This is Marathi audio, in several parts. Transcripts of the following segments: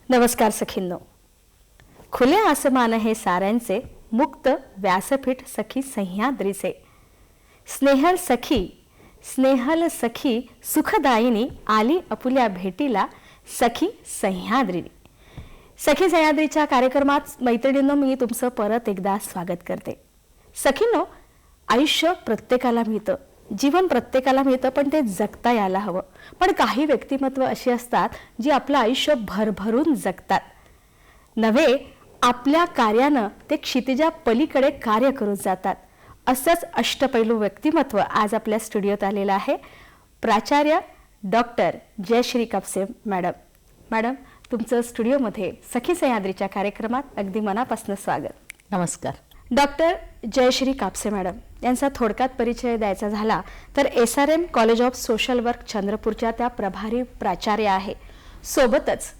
नमस्कार सखींनो. खुले आसमान हे साऱ्यांचे, मुक्त व्यासपीठ सखी सह्याद्रीचे. स्नेहल सखी सुखदायिनी, आली आपुल्या भेटीला सखी सह्याद्री. सखी सह्याद्रीच्या कार्यक्रमात मैत्रिणींनो, मी तुमचं परत एकदा स्वागत करते. सखींनो, आयुष्य प्रत्येकाला मिळतं, जीवन प्रत्येकाला मिळतं, पण ते जगता यायला हवं. पण काही व्यक्तिमत्व अशी असतात जी आपलं आयुष्य भरभरून जगतात. नव्हे, आपल्या कार्यानं ते क्षितिजा पलीकडे कार्य करून जातात. असंच अष्टपैलू व्यक्तिमत्व आज आपल्या स्टुडिओत आलेलं आहे. प्राचार्य doctor Jayashree Kapse madam. Madam, तुमचं स्टुडिओमध्ये सखी सह्याद्रीच्या कार्यक्रमात अगदी मनापासून स्वागत. नमस्कार. डॉक्टर जयश्री कापसे मॅडम यांचा थोडक्यात परिचय द्यायचा झाला तर SRM college of social work चंद्रपूरच्या त्या प्रभारी प्राचार्य आहे. सोबतच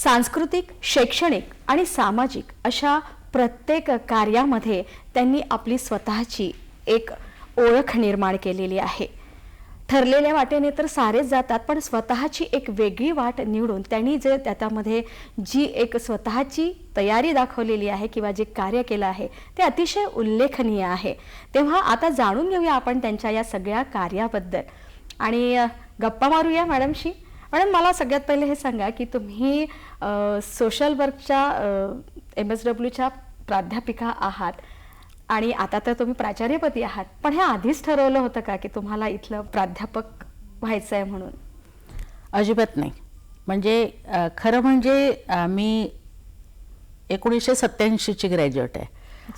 सांस्कृतिक, शैक्षणिक आणि सामाजिक अशा प्रत्येक कार्यामध्ये त्यांनी आपली स्वतःची एक ओळख निर्माण केलेली आहे. ठरलेल्या वाटेने तर सारेच जातात, पण स्वतःची एक वेगळी वाट निवडून त्यांनी जे त्यामध्ये जी एक स्वतःची तयारी दाखवलेली आहे किंवा जे कार्य केलं आहे ते अतिशय उल्लेखनीय आहे. तेव्हा आता जाणून घेऊया आपण त्यांच्या या सगळ्या कार्याबद्दल आणि गप्पा मारूया मॅडमशी. मॅडम, मला सगळ्यात पहिले हे सांगा की तुम्ही सोशल वर्कच्या MSWच्या प्राध्यापिका आहात आणि आता तर तुम्ही प्राचार्यपदी आहात, पण हे आधीच ठरवलं होतं का की तुम्हाला इथलं प्राध्यापक व्हायचं आहे म्हणून? अजिबात नाही. म्हणजे खरं म्हणजे मी 1987ची ग्रॅज्युएट आहे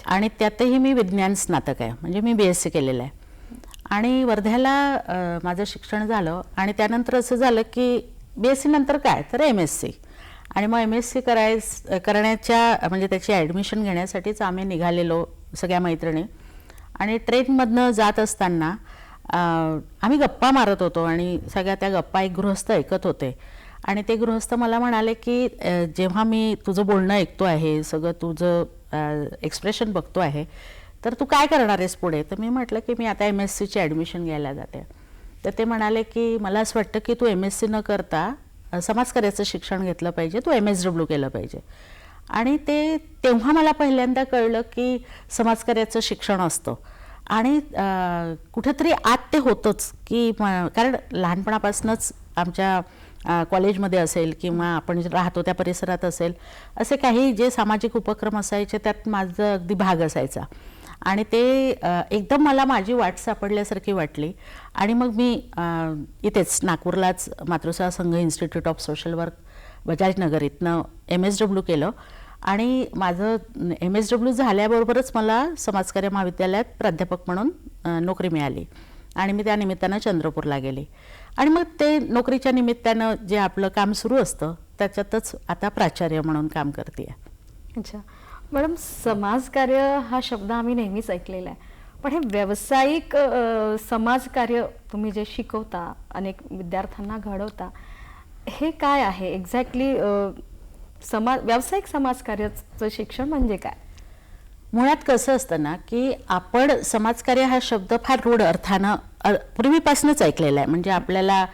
आणि त्यातही मी विज्ञान स्नातक आहे. म्हणजे मी BSc केलेलं आहे आणि वर्ध्याला माझं शिक्षण झालं आणि त्यानंतर असं झालं की BSc नंतर काय तर MSc आणि मग MSc करण्याच्या म्हणजे त्याची ॲडमिशन घेण्यासाठीच आम्ही निघालेलो सगळ्या मैत्रिणी. आणि ट्रेनमधनं जात असताना आम्ही गप्पा मारत होतो आणि सगळ्या त्या गप्पा एक गृहस्थ ऐकत होते आणि ते गृहस्थ मला म्हणाले की जेव्हा मी तुझं बोलणं ऐकतो आहे, सगळं तुझं एक्सप्रेशन बघतो आहे, तर तू काय करणार आहेस पुढे? तर मी म्हटलं की मी आता MScची ॲडमिशन घ्यायला जाते. तर ते म्हणाले की मला असं वाटतं की तू MSc न करता समाजकार्याचं शिक्षण घेतलं पाहिजे, तू MSW केलं पाहिजे. आणि तेव्हा मला पहिल्यांदा कळलं की समाजकार्याचं शिक्षण असतं आणि कुठेतरी आत ते होतंच की कारण लहानपणापासूनच आमच्या कॉलेजमध्ये असेल किंवा आपण राहतो त्या परिसरात असेल, असे काही जे सामाजिक उपक्रम असायचे त्यात माझं अगदी भाग असायचा आणि ते एकदम मला माझी वाट सापडल्यासारखी वाटली. आणि मग मी इथेच नागपूरलाच मातृसेवा संघ institute of social work Bajaj Nagar इथनं MSW केलं आणि माझं MSW झाल्याबरोबरच मला समाजकार्य महाविद्यालयात प्राध्यापक म्हणून नोकरी मिळाली आणि मी त्या निमित्तानं चंद्रपूरला गेले आणि मग ते नोकरीच्या निमित्तानं जे आपलं काम सुरू असतं त्याच्यातच आता प्राचार्य म्हणून काम करते. अच्छा मॅडम, समाजकार्य हा शब्द आम्ही नेहमीच ऐकलेला आहे, पण हे व्यावसायिक समाजकार्य तुम्ही जे शिकवता, अनेक विद्यार्थ्यांना घडवता, हे काय आहे एक्झॅक्टली? व्यावसायिक समाजकार्याचं शिक्षण म्हणजे काय? मुळात कसं असतं ना की आपण समाजकार्य हा शब्द फार रूढ अर्थानं पूर्वीपासूनच ऐकलेला आहे. म्हणजे आपल्याला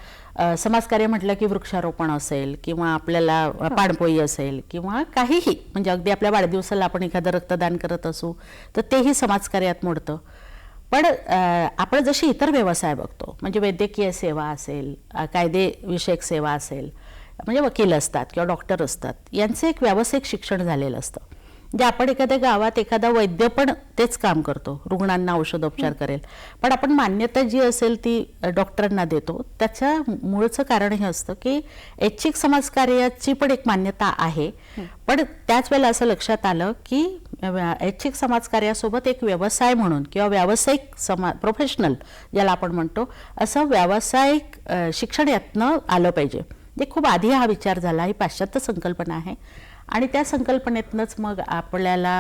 समाजकार्य म्हटलं की वृक्षारोपण असेल किंवा आपल्याला पाणपोई असेल किंवा काहीही, म्हणजे अगदी आपल्या वाढदिवसाला आपण एखादं रक्तदान करत असू तर तेही समाजकार्यात मोडतं. पण आपण जशी इतर व्यवसाय बघतो, म्हणजे वैद्यकीय सेवा असेल, कायदेविषयक सेवा असेल, म्हणजे वकील असतात किंवा डॉक्टर असतात, यांचं एक व्यावसायिक शिक्षण झालेलं असतं. म्हणजे आपण एखाद्या गावात एखादा वैद्य पण तेच काम करतो, रुग्णांना औषधोपचार करेल, पण आपण मान्यता जी असेल ती डॉक्टरांना देतो. त्याच्या मूळचं कारण हे असतं की ऐच्छिक समाजकार्याची पण एक मान्यता आहे, पण त्याच वेळेला असं लक्षात आलं की ऐच्छिक समाजकार्यासोबत एक व्यवसाय म्हणून किंवा व्यावसायिक प्रोफेशनल ज्याला आपण म्हणतो, असं व्यावसायिक शिक्षण यातनं आलं पाहिजे. म्हणजे खूप आधी हा विचार झाला, ही पाश्चात्य संकल्पना आहे. आणि त्या संकल्पनेतनंच मग आपल्याला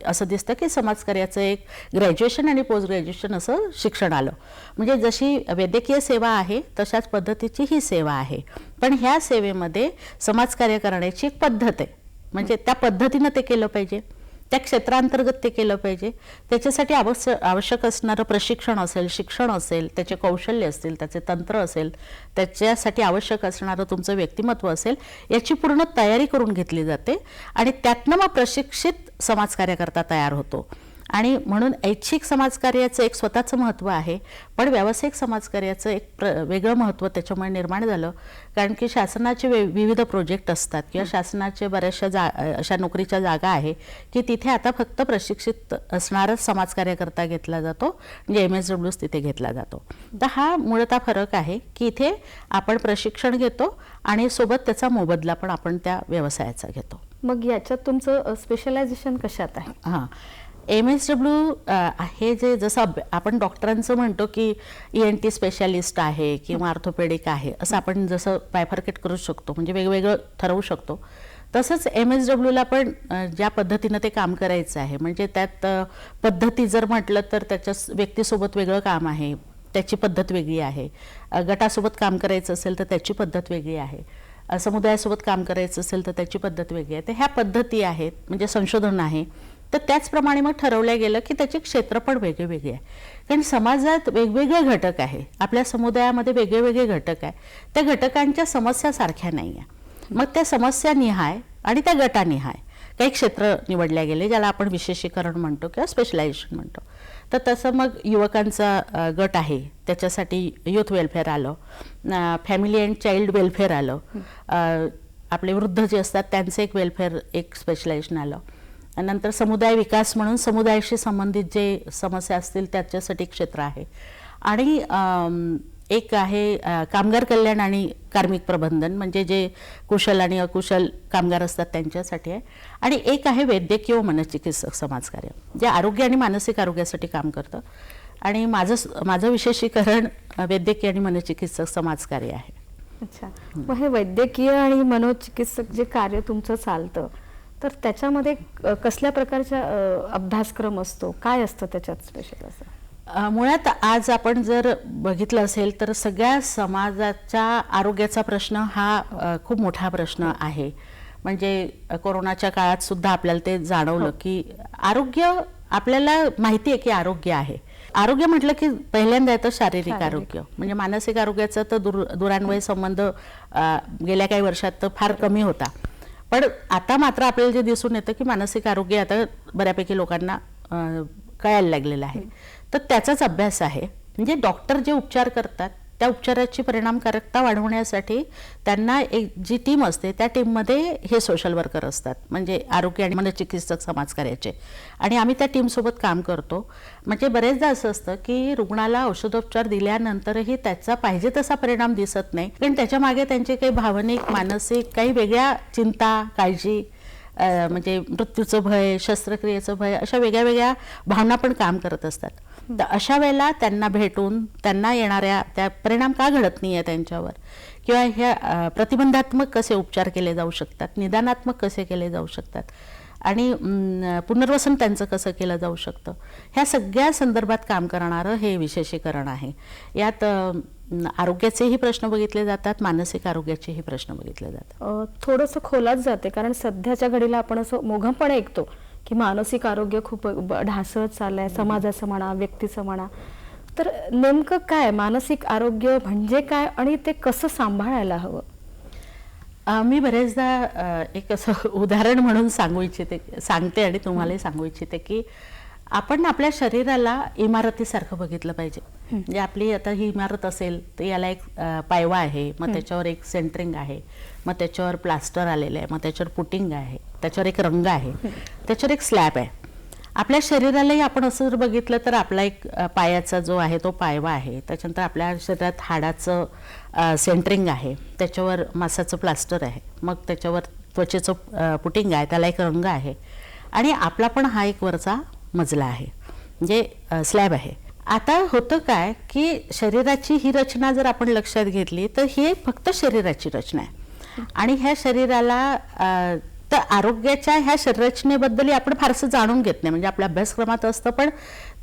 असं दिसतं की समाजकार्याचं एक ग्रॅज्युएशन आणि पोस्ट ग्रॅज्युएशन असं शिक्षण आलं. म्हणजे जशी वैद्यकीय सेवा आहे तशाच पद्धतीची ही सेवा आहे, पण ह्या सेवेमध्ये समाजकार्य करण्याची एक पद्धत आहे. म्हणजे त्या पद्धतीनं ते केलं पाहिजे, त्या क्षेत्रांतर्गत ते केलं पाहिजे. त्याच्यासाठी आवश्यक असणारं प्रशिक्षण असेल, शिक्षण असेल, त्याचे कौशल्य असतील, त्याचे तंत्र असेल, त्याच्यासाठी आवश्यक असणारं तुमचं व्यक्तिमत्व असेल, याची पूर्ण तयारी करून घेतली जाते आणि त्यातनं मग प्रशिक्षित समाजकार्यकर्ता तयार होतो. आणि म्हणून ऐच्छिक समाजकार्याचं एक स्वतःचं महत्त्व आहे, पण व्यावसायिक समाजकार्याचं एक वेगळं महत्त्व त्याच्यामुळे निर्माण झालं. कारण की शासनाचे विविध प्रोजेक्ट असतात किंवा शासनाचे बऱ्याचशा अशा नोकरीच्या जागा आहे की तिथे आता फक्त प्रशिक्षित असणारच समाजकार्यकर्ता घेतला जातो, म्हणजे MSWs तिथे घेतला जातो. तर हा मूळतः फरक आहे की इथे आपण प्रशिक्षण घेतो आणि सोबत त्याचा मोबदला पण आपण त्या व्यवसायाचा घेतो. मग याच्यात तुमचं स्पेशलायझेशन कशात आहे? हां, MSW हे जे जसं आपण डॉक्टरांचं म्हणतो की ENT स्पेशालिस्ट आहे किंवा ऑर्थोपेडिक आहे, असं आपण जसं बायफर्केट करू शकतो, म्हणजे वेगवेगळं ठरवू शकतो, तसंच MSWला पण ज्या पद्धतीनं ते काम करायचं आहे, म्हणजे त्यात पद्धती जर म्हटलं तर त्याच्या व्यक्तीसोबत वेगळं काम आहे, त्याची पद्धत वेगळी आहे. गटासोबत काम करायचं असेल तर त्याची पद्धत वेगळी आहे. समुदायासोबत काम करायचं असेल तर त्याची पद्धत वेगळी आहे. तर ह्या पद्धती आहेत, म्हणजे संशोधन आहे. तर त्याचप्रमाणे मग ठरवलं गेलं की त्याचे क्षेत्र पण वेगळे वेगळे आहे. कारण समाजात वेगवेगळे घटक आहे, आपल्या समुदायामध्ये वेगळे वेगळे घटक आहे. त्या घटकांच्या समस्या सारख्या नाही आहे. मग त्या समस्या निहाय आणि त्या गटानिहाय काही क्षेत्र निवडल्या गेले, ज्याला आपण विशेषीकरण म्हणतो किंवा स्पेशलायझेशन म्हणतो. तर तसं मग युवकांचा गट आहे, त्याच्यासाठी युथ वेलफेअर आलं, फॅमिली अँड चाइल्ड वेलफेअर आलं, आपले वृद्ध जे असतात त्यांचं एक वेलफेअर एक स्पेशलायझेशन आलं. नंतर समुदाय विकास म्हणून समुदायाशी संबंधित जे समस्या असतील त्याच्यासाठी क्षेत्र आहे. आणि एक आहे कामगार कल्याण आणि कार्मिक प्रबंधन, म्हणजे जे कुशल आणि अकुशल कामगार असतात त्यांच्यासाठी आहे. आणि एक आहे वैद्यकीय व मनचिकित्सक समाजकार्य, जे आरोग्य आणि मानसिक आरोग्यासाठी काम करतं. आणि माझं विशेषीकरण वैद्यकीय आणि मनचिकित्सक समाजकार्य आहे. अच्छा, मग हे वैद्यकीय आणि मनोचिकित्सक जे कार्य तुमचं चालतं, तर त्याच्यामध्ये कसल्या प्रकारचा अभ्यासक्रम असतो, काय असतं त्याच्यात स्पेशल असं? मुळात आज आपण जर बघितलं असेल तर सगळ्या समाजाच्या आरोग्याचा प्रश्न हा खूप मोठा प्रश्न आहे. म्हणजे कोरोनाच्या काळात सुद्धा आपल्याला ते जाणवलं की आरोग्य, आपल्याला माहिती आहे की आरोग्य आहे. आरोग्य म्हटलं की पहिल्यांदा येतं शारीरिक आरोग्य, म्हणजे मानसिक आरोग्याचा तर दुरान्वयी संबंध गेल्या काही वर्षात तर फार कमी होता. पण आता मात्र आपल्याला जे दिसून येतं की मानसिक आरोग्य आता बऱ्यापैकी लोकांना कळायला लागलेलं आहे. तर त्याचाच अभ्यास आहे. म्हणजे डॉक्टर जे उपचार करतात त्या उपचाराची परिणामकारकता वाढवण्यासाठी त्यांना एक जी टीम असते त्या टीममध्ये हे सोशल वर्कर असतात, म्हणजे आरोग्य आणि मनचिकित्सक समाजकार्याचे. आणि आम्ही त्या टीमसोबत काम करतो. म्हणजे बरेचदा असं असतं की रुग्णाला औषधोपचार दिल्यानंतरही त्याचा पाहिजे तसा परिणाम दिसत नाही, कारण त्याच्या मागे त्यांचे काही भावनिक, मानसिक काही वेगळ्या चिंता, काळजी, म्हणजे मृत्यूचं भय, शस्त्रक्रियेचं भय, अशा वेगळ्या वेगळ्या भावना पण काम करत असतात. तर अशा वेळेला त्यांना भेटून त्यांना येणाऱ्या त्या परिणाम का घडत नाही आहे त्यांच्यावर, किंवा ह्या प्रतिबंधात्मक कसे उपचार केले जाऊ शकतात, निदानात्मक कसे केले जाऊ शकतात, आणि पुनर्वसन त्यांचं कसं केलं जाऊ शकतं, ह्या सगळ्या संदर्भात काम करणारं हे विशेषीकरण आहे. यात आरोग्याचेही प्रश्न बघितले जातात, मानसिक आरोग्याचेही प्रश्न बघितले जातात. थोडंसं खोलात जाते, कारण सध्याच्या घडीला आपण असं मोघमपणे ऐकतो की मानसिक आरोग्य खूप ढासळत चाललंय, समाजाचं म्हणा, व्यक्तीचं म्हणा. तर नेमकं काय मानसिक आरोग्य म्हणजे काय आणि ते कसं सांभाळायला हवं? मी बरेचदा एक असं उदाहरण म्हणून सांगते आणि तुम्हालाही सांगू इच्छिते की आपण आपल्या शरीराला इमारतीसारखं बघितलं पाहिजे. म्हणजे आपली आता ही इमारत असेल तर याला एक पायवा आहे, मग त्याच्यावर एक सेंटरिंग आहे, मग त्याच्यावर प्लास्टर आलेलं आहे, मग त्याच्यावर पुटिंग आहे, त्याच्यावर एक रंग आहे, त्याच्यावर एक स्लॅब आहे. आपल्या शरीरालाही आपण असं जर बघितलं तर आपला एक पायाचा जो आहे तो पायवा आहे, त्याच्यानंतर आपल्या शरीरात हाडाचं सेंटरिंग आहे, त्याच्यावर मांसाचं प्लास्टर आहे, मग त्याच्यावर त्वचेचं पुटिंग आहे, त्याला एक रंग आहे, आणि आपला पण हा एक वरचा मजला आहे, म्हणजे स्लॅब आहे. आता होतं काय की शरीराची ही रचना जर आपण लक्षात घेतली तर ही फक्त शरीराची रचना आहे, आणि ह्या शरीराला तर आरोग्याच्या ह्या शरीररचनेबद्दल आपण फारसं जाणून घेत नाही. म्हणजे आपल्या अभ्यासक्रमात असतं, पण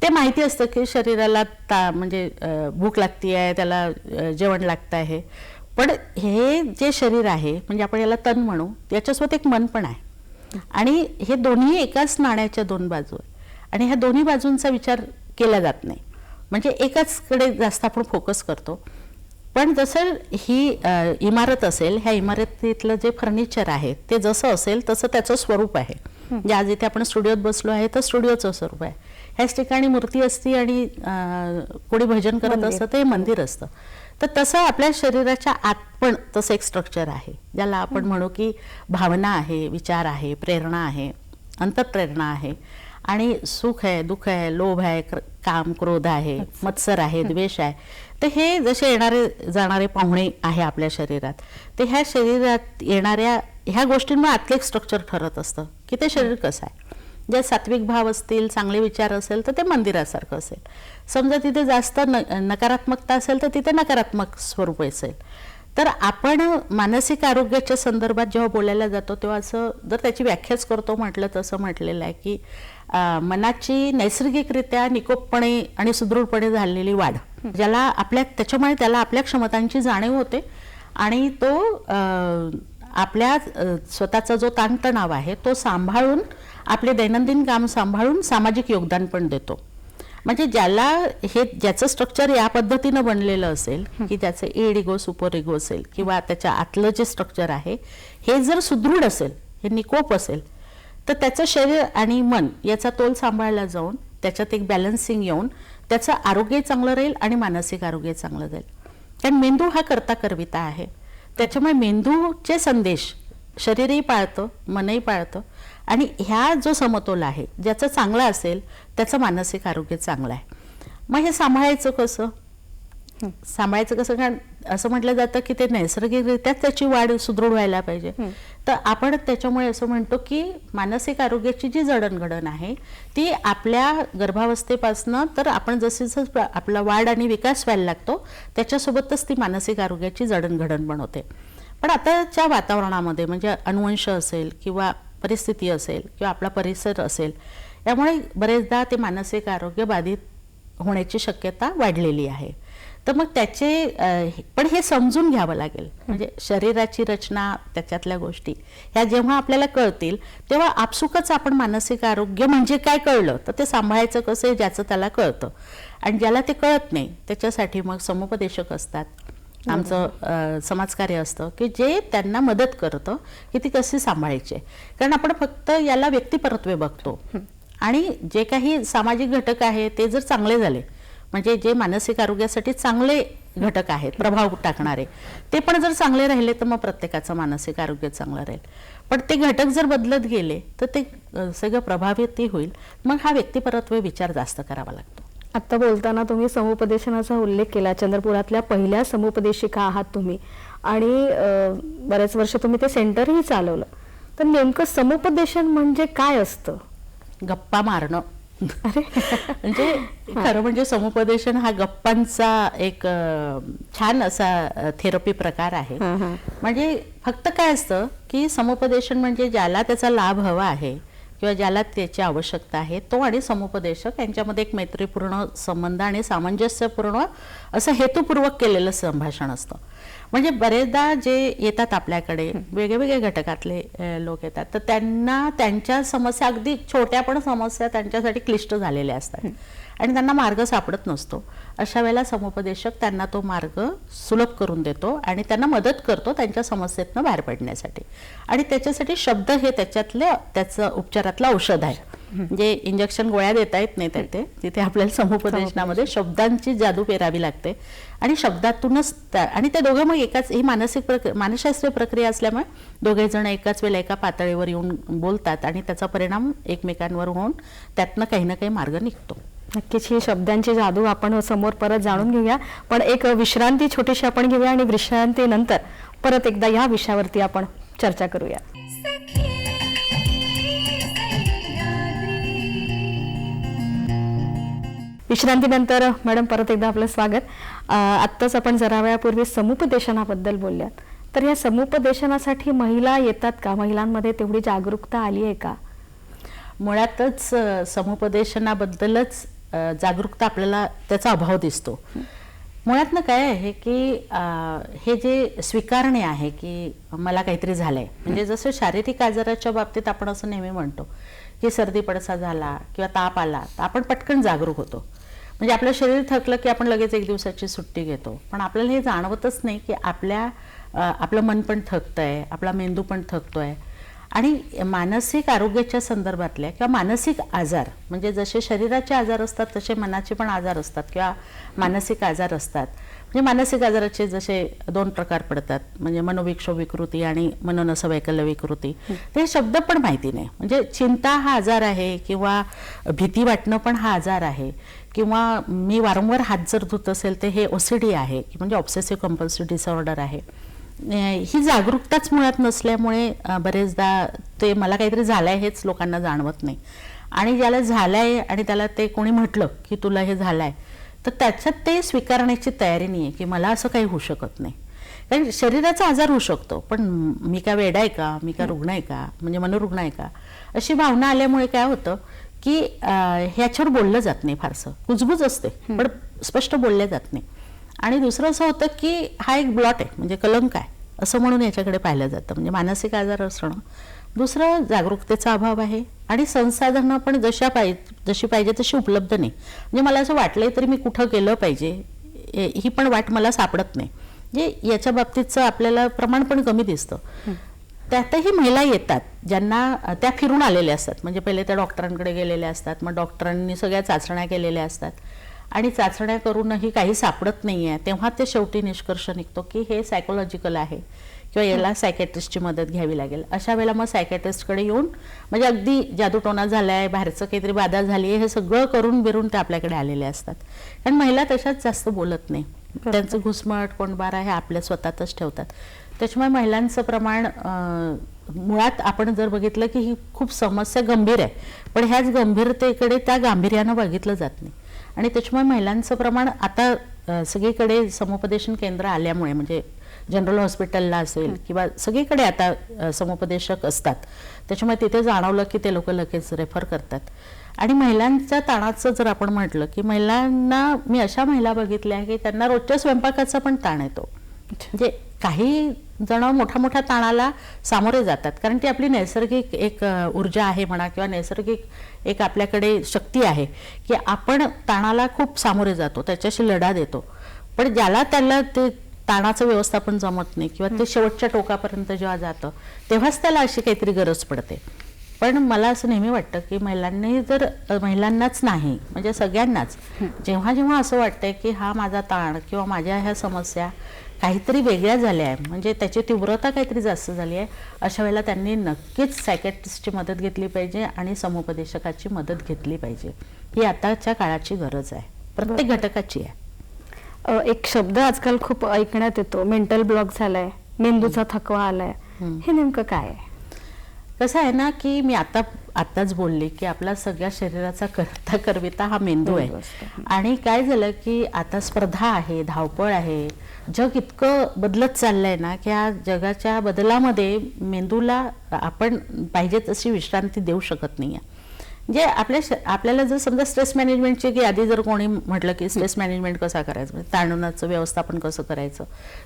ते माहिती असतं की शरीराला म्हणजे भूक लागती आहे, त्याला जेवण लागतं आहे. पण हे जे शरीर आहे म्हणजे आपण याला तन म्हणू, याच्यासोबत एक मन पण आहे, आणि हे दोन्ही एकाच नाण्याच्या दोन बाजू आहे, आणि ह्या दोन्ही बाजूंचा विचार केला जात नाही. म्हणजे एकाच कडे जास्त आपण फोकस करतो. पण जसं ही इमारत असेल, ह्या इमारतीतलं जे फर्निचर आहे ते जसं असेल तसं त्याचं स्वरूप आहे. म्हणजे आज इथे आपण स्टुडिओत बसलो आहे तर स्टुडिओचं स्वरूप आहे. ह्याच ठिकाणी मूर्ती असती आणि कोणी भजन करत असतं ते मंदिर असतं. तर तसं आपल्या शरीराच्या आत पण तसं एक स्ट्रक्चर आहे, ज्याला आपण म्हणू की भावना आहे, विचार आहे, प्रेरणा आहे, अंतःप्रेरणा आहे, आणि सुख आहे, दुःख आहे, लोभ आहे, काम, क्रोध आहे, मत्सर आहे, द्वेष आहे. तर हे जसे येणारे जाणारे पाहुणे आहे आपल्या शरीरात, ते ह्या शरीरात येणाऱ्या ह्या गोष्टींमुळे आतलं एक स्ट्रक्चर ठरत असतं की ते शरीर कसं आहे. जे सात्विक भाव असतील, चांगले विचार असेल तर ते मंदिरासारखं असेल. समजा तिथे जास्त नकारात्मकता असेल तर तिथे नकारात्मक स्वरूप असेल. तर आपण मानसिक आरोग्याच्या संदर्भात जेव्हा बोलायला जातो तेव्हा असं जर त्याची व्याख्याच करतो म्हटलं तर असं म्हटलेलं आहे की मनाची नैसर्गिकरित्या निकोपपणे आणि सुदृढपणे झालेली वाढ, ज्याला त्याच्यामुळे त्याला आपल्या क्षमतांची जाणीव होते, आणि तो आपल्या स्वतःचा जो ताणतणाव आहे तो सांभाळून, आपले दैनंदिन काम सांभाळून सामाजिक योगदान पण देतो. म्हणजे ज्याचं स्ट्रक्चर या पद्धतीनं बनलेलं असेल की त्याचं एड इगो, सुपर इगो असेल, किंवा त्याच्या आतलं जे स्ट्रक्चर आहे हे जर सुदृढ असेल, हे निकोप असेल, तर त्याचं शरीर आणि मन याचा तोल सांभाळला जाऊन त्याच्यात एक बॅलन्सिंग येऊन त्याचं आरोग्य चांगलं राहील आणि मानसिक आरोग्य चांगलं राहील. कारण मेंदू हा करता करविता आहे, त्याच्यामुळे मेंदूचे संदेश शरीरही पाळतं, मनही पाळतं, आणि ह्या जो समतोल आहे ज्याचं चांगलं असेल त्याचं मानसिक आरोग्य चांगलं आहे. मग हे सांभाळायचं कसं? कारण असं म्हटलं जातं की ते नैसर्गिकरित्याच त्याची वाढ सुदृढ व्हायला पाहिजे. तर आपण त्याच्यामुळे असं म्हणतो की मानसिक आरोग्याची जी जडणघडण आहे ती आपल्या गर्भावस्थेपासनं, तर आपण जसं आपला वाढ आणि विकास व्हायला लागतो त्याच्यासोबतच ती मानसिक आरोग्याची जडणघडण बनवते. पण आताच्या वातावरणामध्ये म्हणजे अनुवंश असेल किंवा परिस्थिती असेल किंवा आपला परिसर असेल, यामुळे बरेचदा ते मानसिक आरोग्य बाधित होण्याची शक्यता वाढलेली आहे. तर मग पण हे समजून घ्यावं लागेल. म्हणजे शरीराची रचना, त्याच्यातल्या गोष्टी ह्या जेव्हा आपल्याला कळतील तेव्हा आपसुकच आपण मानसिक आरोग्य म्हणजे काय कळलं तर ते सांभाळायचं कसं आहे ज्याचं त्याला कळतं. आणि ज्याला ते कळत नाही त्याच्यासाठी मग समुपदेशक असतात, आमचं समाजकार्य असतं की जे त्यांना मदत करतं की ती कशी सांभाळायची. कारण आपण फक्त याला व्यक्तिपरत्वे बघतो, आणि जे काही सामाजिक घटक आहे ते जर चांगले झाले, म्हणजे जे मानसिक आरोग्यासाठी चांगले घटक आहेत प्रभाव टाकणारे, ते पण जर चांगले राहिले तर मग प्रत्येकाचं मानसिक आरोग्य चांगलं राहील. पण ते घटक जर बदलत गेले तर ते सगळं प्रभावित होईल. मग हा व्यक्तिपरत्वे विचार जास्त करावा लागतो. आत्ता बोलताना तुम्ही समुपदेशनाचा उल्लेख केला. चंद्रपुरातल्या पहिल्या समुपदेशिका आहात तुम्ही, आणि बरेच वर्ष तुम्ही ते सेंटरही चालवलं. तर नेमकं समुपदेशन म्हणजे काय असतं? गप्पा मारणं. म्हणजे खरं म्हणजे समुपदेशन हा गप्पांचा एक छान असा थेरपी प्रकार आहे. म्हणजे फक्त काय असतं की समुपदेशन म्हणजे ज्याला त्याचा लाभ हवा आहे किंवा ज्याला त्याची आवश्यकता आहे तो आणि समुपदेशक यांच्यामध्ये एक मैत्रीपूर्ण संबंध आणि सामंजस्यपूर्ण असं हेतुपूर्वक केलेलं संभाषण असतं. म्हणजे बरेचदा जे येतात आपल्याकडे वेगवेगळ्या घटकातले लोक येतात, तर त्यांना त्यांच्या समस्या, अगदी छोट्या पण समस्या त्यांच्यासाठी क्लिष्ट झालेल्या असतात, आणि त्यांना मार्ग सापडत नसतो. अशा वेळेला समुपदेशक त्यांना तो मार्ग सुलभ करून देतो आणि त्यांना मदत करतो त्यांच्या समस्येतनं बाहेर पडण्यासाठी. आणि त्याच्यासाठी शब्द हे त्याचं उपचारातलं औषध आहे. म्हणजे इंजेक्शन गोळ्या देता येत नाही तिथे आपल्याला समुपदेशनामध्ये शब्दांची जादू पेरावी लागते आणि शब्दातूनच आणि ते दोघं मग एकाच ही मानसशास्त्रीय प्रक्रिया असल्यामुळे दोघे जण एकाच वेळेला एका पातळीवर येऊन बोलतात आणि त्याचा परिणाम एकमेकांवर होऊन त्यातनं काही ना काही मार्ग निघतो. नक्कीच ही शब्दांची जादू आपण समोर परत जाणून घेऊया, पण एक विश्रांती छोटीशी आपण घेऊया आणि विश्रांतीनंतर परत एकदा या विषयावरती आपण चर्चा करूया. विश्रांतीनंतर मॅडम परत एकदा आपलं स्वागत. आत्ताच आपण जरा वेळापूर्वी समुपदेशनाबद्दल बोलल्यात, तर या समुपदेशनासाठी महिला येतात का? महिलांमध्ये तेवढी जागरूकता आली आहे का? मुळातच समुपदेशनाबद्दलच जागरूकता आपल्याला त्याचा अभाव दिसतो. मुळातनं काय आहे की हे जे स्वीकारणे आहे की मला काहीतरी झालंय, म्हणजे जसं शारीरिक आजाराच्या बाबतीत आपण असं नेहमी म्हणतो की सर्दी पडसा झाला किंवा ताप आला तर आपण पटकन जागरूक होतो. म्हणजे आपलं शरीर थकलं की आपण लगेच एक दिवसाची सुट्टी घेतो, पण आपल्याला हे जाणवतच नाही की आपलं मन पण थकतंय, आपला मेंदू पण थकतोय. आणि मानसिक आरोग्याच्या संदर्भातल्या किंवा मानसिक आजार, म्हणजे जसे शरीराचे आजार असतात तसे मनाचे पण आजार असतात किंवा मानसिक आजार असतात. म्हणजे मानसिक आजाराचे जसे 2 प्रकार पडतात, म्हणजे मनोविक्षोभ विकृती आणि मनोनसवैकल्य विकृती. ते शब्द पण माहिती नाही. म्हणजे चिंता हा आजार आहे किंवा भीती वाटणं पण हा आजार आहे किंवा मी वारंवार हात जर धुत असेल तर हे OCD आहे, म्हणजे ऑब्सेसिव्ह कंपल्सिव्ह डिसऑर्डर आहे. ही जागरूकताच मुळात नसल्यामुळे बरेचदा ते मला काहीतरी झालंय हेच लोकांना जाणवत नाही. आणि ज्याला झालंय आणि त्याला ते कोणी म्हटलं की तुला हे झालंय तर त्याच्यात ते स्वीकारण्याची तयारी नाही आहे की मला असं काही होऊ शकत नाही. कारण शरीराचा आजार होऊ शकतो, पण मी का वेडा आहे का, मी का रुग्ण आहे का, म्हणजे मनोरुग्ण आहे का, अशी भावना आल्यामुळे काय होतं की ह्याच्यावर बोललं जात नाही. फारसं कुजबूज असते पण स्पष्ट बोलले जात नाही. आणि दुसरं असं होतं की हा एक ब्लॉट आहे, म्हणजे कलंक आहे असं म्हणून याच्याकडे पाहिलं जातं. म्हणजे मानसिक आजार असणं. दुसरं जागरूकतेचा अभाव आहे आणि संसाधनं पण जशी पाहिजे तशी उपलब्ध नाही. म्हणजे मला असं वाटलंय तरी मी कुठं गेलं पाहिजे ही पण वाट मला सापडत नाही. म्हणजे याच्या बाबतीतचं आपल्याला प्रमाण पण कमी दिसतं. त्यातही महिला येतात ज्यांना त्या फिरून आलेल्या असतात. म्हणजे पहिले त्या डॉक्टरांकडे गेलेल्या असतात, मग डॉक्टरांनी सगळ्या चाचण्या केलेल्या असतात आणि चाचण्या करूनही काही सापडत नाही आहे. तेव्हा ते शेवटी निष्कर्ष निघतो की हे सायकोलॉजिकल आहे किंवा याला सायकॅट्रिस्टची मदत घ्यावी लागेल. अशा वेळेला मग सायकॅट्रिस्टकडे येऊन, म्हणजे अगदी जादूटोणा झाला आहे, बाहेरचं काहीतरी बाधा झाली आहे, हे सगळं करून बिरून ते आपल्याकडे आलेले असतात. कारण महिला तशाच जास्त बोलत नाही. त्यांचं घुसमट कोंडबारा हे आपल्या स्वतःतच ठेवतात. त्याच्यामुळे महिलांचं प्रमाण मुळात आपण जर बघितलं की ही खूप समस्या गंभीर आहे, पण ह्याच गंभीरतेकडे त्या गांभीर्यानं बघितलं जात नाही. आणि त्याच्यामुळे महिलांचं प्रमाण आता सगळीकडे समुपदेशन केंद्र आल्यामुळे, म्हणजे जनरल हॉस्पिटलला असेल किंवा सगळीकडे आता समुपदेशक असतात, त्याच्यामुळे तिथे जाणवलं की ते लोक लगेच रेफर करतात. आणि महिलांच्या ताणाचं जर आपण म्हटलं की महिलांना, मी अशा महिला बघितल्या की त्यांना रोजच्या स्वयंपाकाचा पण ताण येतो. म्हणजे काही जण मोठ्या मोठ्या ताणाला सामोरे जातात कारण ती आपली नैसर्गिक एक ऊर्जा आहे म्हणा किंवा नैसर्गिक एक आपल्याकडे शक्ती आहे की आपण ताणाला खूप सामोरे जातो, त्याच्याशी लढा देतो. पण ज्याला त्याला ते ताणाचं व्यवस्थापन जमत नाही किंवा ते शेवटच्या टोकापर्यंत जेव्हा जातं तेव्हाच त्याला अशी काहीतरी गरज पडते. पण मला असं नेहमी वाटतं की महिलांनाच नाही, म्हणजे सगळ्यांनाच जेव्हा जेव्हा असं वाटतंय की हा माझा ताण किंवा माझ्या ह्या समस्या काहीतरी वेगळ्या झाल्या आहे, म्हणजे त्याची तीव्रता काहीतरी जास्त झाली आहे, अशा वेळेला त्यांनी नक्कीच सायकॅट्रिस्टची मदत घेतली पाहिजे आणि समुपदेशकाची मदत घेतली पाहिजे. ही आताच्या काळाची गरज आहे, प्रत्येक घटकाची आहे. एक शब्द आजकाल खूप ऐकण्यात येतो, मेंटल ब्लॉक झालाय, मेंदूचा थकवा आलाय. हे नेमकं काय आहे? कसं आहे ना की मी आताच बोलले की आपला सगळ्या शरीराचा करता करविता हा मेंदू आहे. आणि काय झालं की आता स्पर्धा आहे, धावपळ आहे, जग इतकं बदलत चाललंय ना की या जगाच्या बदलामध्ये मेंदूला आपण पाहिजे तशी विश्रांती देऊ शकत नाही. म्हणजे आपल्याला जर समजा स्ट्रेस मॅनेजमेंटची की आधी जर कोणी म्हटलं की स्ट्रेस मॅनेजमेंट कसा करायचं, म्हणजे ताणण्याचं व्यवस्थापन कसं करायचं,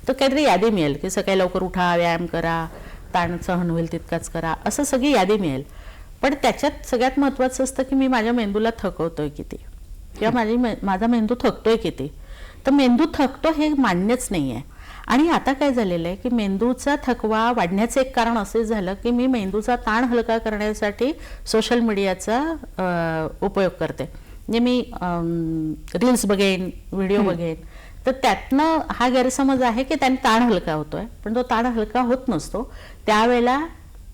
तर काहीतरी यादी मिळेल की सकाळी लवकर उठा, व्यायाम करा, ताण सहन होईल तितकाच करा, असं सगळी यादी मिळेल. पण त्याच्यात सगळ्यात महत्त्वाचं असतं की मी माझ्या मेंदूला थकवतोय किती. किंवा माझा मेंदू थकतोय किती. तर मेंदू थकतो हे मान्यच नाही आहे. आणि आता काय झालेलं आहे की मेंदूचा थकवा वाढण्याचं एक कारण असे झालं की मी मेंदूचा ताण हलका करण्यासाठी सोशल मीडियाचा उपयोग करते. म्हणजे मी रील्स बघेन, व्हिडिओ बघेन, तर त्यातनं हा गैरसमज आहे की त्याने ताण हलका होतोय, पण तो ताण हलका होत नसतो. त्यावेळेला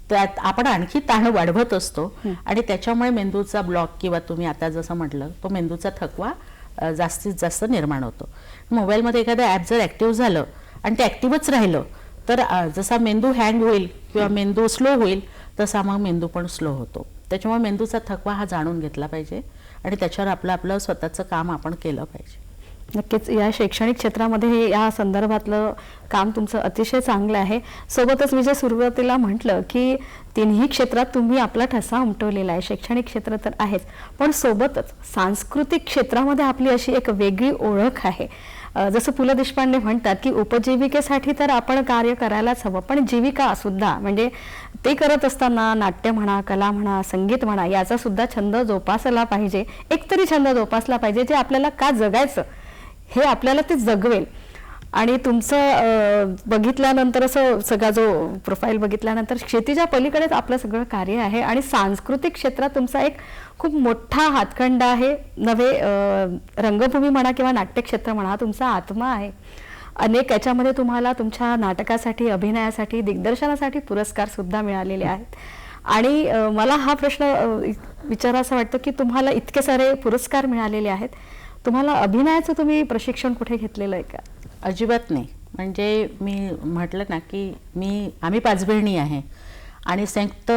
त्यात आपण आणखी ताण वाढवत असतो आणि त्याच्यामुळे मेंदूचा ब्लॉक किंवा तुम्ही आता जसं म्हटलं तो मेंदूचा थकवा जास्तीत जास्त निर्माण होतो. मोबाईलमध्ये एखादं ॲप जर ॲक्टिव्ह झालं आणि ते ॲक्टिव्हच राहिलं तर जसा मेंदू हँग होईल किंवा मेंदू स्लो होईल तसा मग मेंदू पण स्लो होतो. त्याच्यामुळे मेंदूचा थकवा हा जाणून घेतला पाहिजे आणि त्याच्यावर आपलं स्वतःचं काम आपण केलं पाहिजे. नक्कीच या शैक्षणिक क्षेत्रामध्ये हे या संदर्भातलं काम तुमचं अतिशय चांगलं आहे. सोबतच मी जे सुरुवातीला म्हटलं की तिन्ही क्षेत्रात तुम्ही आपला ठसा उमटवलेला आहे. शैक्षणिक क्षेत्र तर आहेच, पण सोबतच सांस्कृतिक क्षेत्रामध्ये आपली अशी एक वेगळी ओळख आहे. जसं पु ल देशपांडे म्हणतात की उपजीविकेसाठी तर आपण कार्य करायलाच हवं, पण जीविका सुद्धा म्हणजे ते करत असताना नाट्य म्हणा, कला म्हणा, संगीत म्हणा, याचा सुद्धा छंद जोपासला पाहिजे. एकतरी छंद जोपासला पाहिजे जे आपल्याला का जगायचं हे आपल्याला ते जगवेल. आणि तुमचं बघितल्यानंतर असं सगळा जो प्रोफाईल बघितल्यानंतर शेतीच्या पलीकडेच आपलं सगळं कार्य आहे आणि सांस्कृतिक क्षेत्रात तुमचा एक खूप मोठा हातखंडा आहे. नव्हे रंगभूमी म्हणा किंवा नाट्यक्षेत्र म्हणा, तुमचा आत्मा आहे. अनेक याच्यामध्ये तुम्हाला तुमच्या नाटकासाठी, अभिनयासाठी, दिग्दर्शनासाठी पुरस्कार सुद्धा मिळालेले आहेत. आणि मला हा प्रश्न विचारायचा वाटतं की तुम्हाला इतके सारे पुरस्कार मिळालेले आहेत, तुम्हाला अभिनयाचं तुम्ही प्रशिक्षण कुठे घेतलेलं आहे का? अजिबात नाही. म्हणजे मी म्हटलं ना की आम्ही 5 बहिणी आहे आणि संयुक्त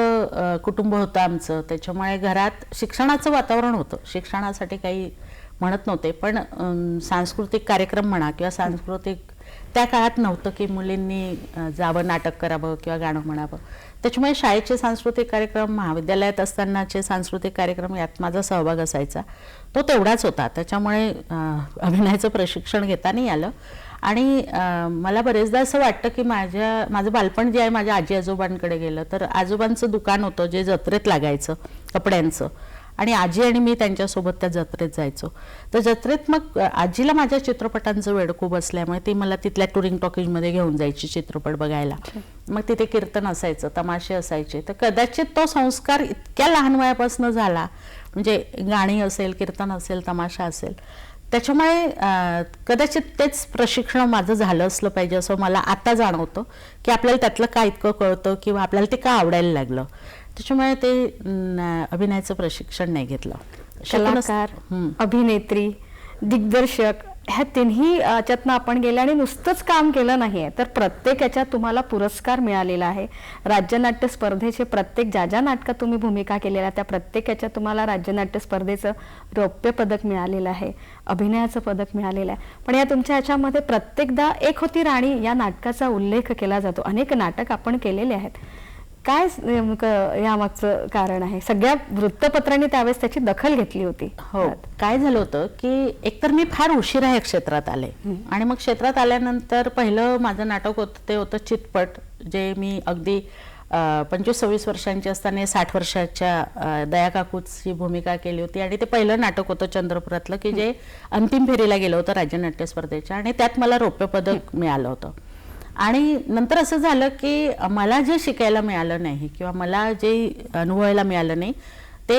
कुटुंब होतं आमचं. त्याच्यामुळे घरात शिक्षणाचं वातावरण होतं. शिक्षणासाठी काही म्हणत नव्हते, पण सांस्कृतिक कार्यक्रम म्हणा किंवा सांस्कृतिक त्या काळात नव्हतं की मुलींनी जावं, नाटक करावं किंवा गाणं म्हणावं. त्याच्यामुळे शाळेचे सांस्कृतिक कार्यक्रम, महाविद्यालयात असतानाचे सांस्कृतिक कार्यक्रम यात माझा सहभाग असायचा, तो तेवढाच होता. त्याच्यामुळे अभिनयाचं प्रशिक्षण घेता नाही आलं. आणि मला बरेचदा असं वाटतं की माझं बालपण जे आहे माझ्या आजी आजोबांकडे गेलं, तर आजोबांचं दुकान होतं जे जत्रेत लागायचं कपड्यांचं, आणि आजी आणि मी त्यांच्यासोबत त्या जत्रेत जायचो. तर जत्रेत मग आजीला माझ्या चित्रपटांचं वेड खूप असल्यामुळे ती मला तिथल्या टुरिंग टॉकीजमध्ये घेऊन जायची चित्रपट बघायला. मग तिथे कीर्तन असायचं, तमाशे असायचे. तर कदाचित तो संस्कार इतक्या लहान वयापासून झाला, म्हणजे गाणी असेल, कीर्तन असेल, तमाशा असेल, त्याच्यामुळे कदाचित तेच प्रशिक्षण माझं झालं असलं पाहिजे असं मला आता जाणवतं की आपल्याला त्यातलं काय इतकं कळतं किंवा आपल्याला ते का आवडायला लागलं. त्याच्यामुळे ते अभिनयाचं प्रशिक्षण नाही घेतलं. कलाकार, अभिनेत्री, दिग्दर्शक ह्या तिन्ही याच्यातनं आपण गेले आणि नुसतंच काम केलं नाहीये, तर प्रत्येक याच्यात तुम्हाला पुरस्कार मिळालेला आहे. राज्यनाट्य स्पर्धेचे प्रत्येक ज्या नाटकात तुम्ही भूमिका केलेल्या त्या प्रत्येक याच्यात तुम्हाला राज्यनाट्य स्पर्धेचं रौप्य पदक मिळालेलं आहे, अभिनयाचं पदक मिळालेलं आहे. पण या तुमच्या याच्यामध्ये प्रत्येकदा एक होती राणी या नाटकाचा उल्लेख केला जातो. अनेक नाटक आपण केलेले आहेत. काय नेमकं यामागचं कारण आहे? सगळ्या वृत्तपत्रांनी त्यावेळेस त्याची दखल घेतली होती. हो, काय झालं होतं की एकतर मी फार उशिरा या क्षेत्रात आले आणि मग क्षेत्रात आल्यानंतर पहिलं माझं नाटक होतं ते होतं चितपट, जे मी अगदी 25-26 वर्षांची असताना 60 वर्षाच्या दया काकूची भूमिका केली होती. आणि ते पहिलं नाटक होतं चंद्रपुरातलं की जे अंतिम फेरीला गेलं होतं राज्यनाट्य स्पर्धेच्या, आणि त्यात मला रौप्य पदक मिळालं होतं. आणि नंतर असं झालं की मला जे शिकायला मिळालं नाही किंवा मला जे अनुभवायला मिळालं नाही ते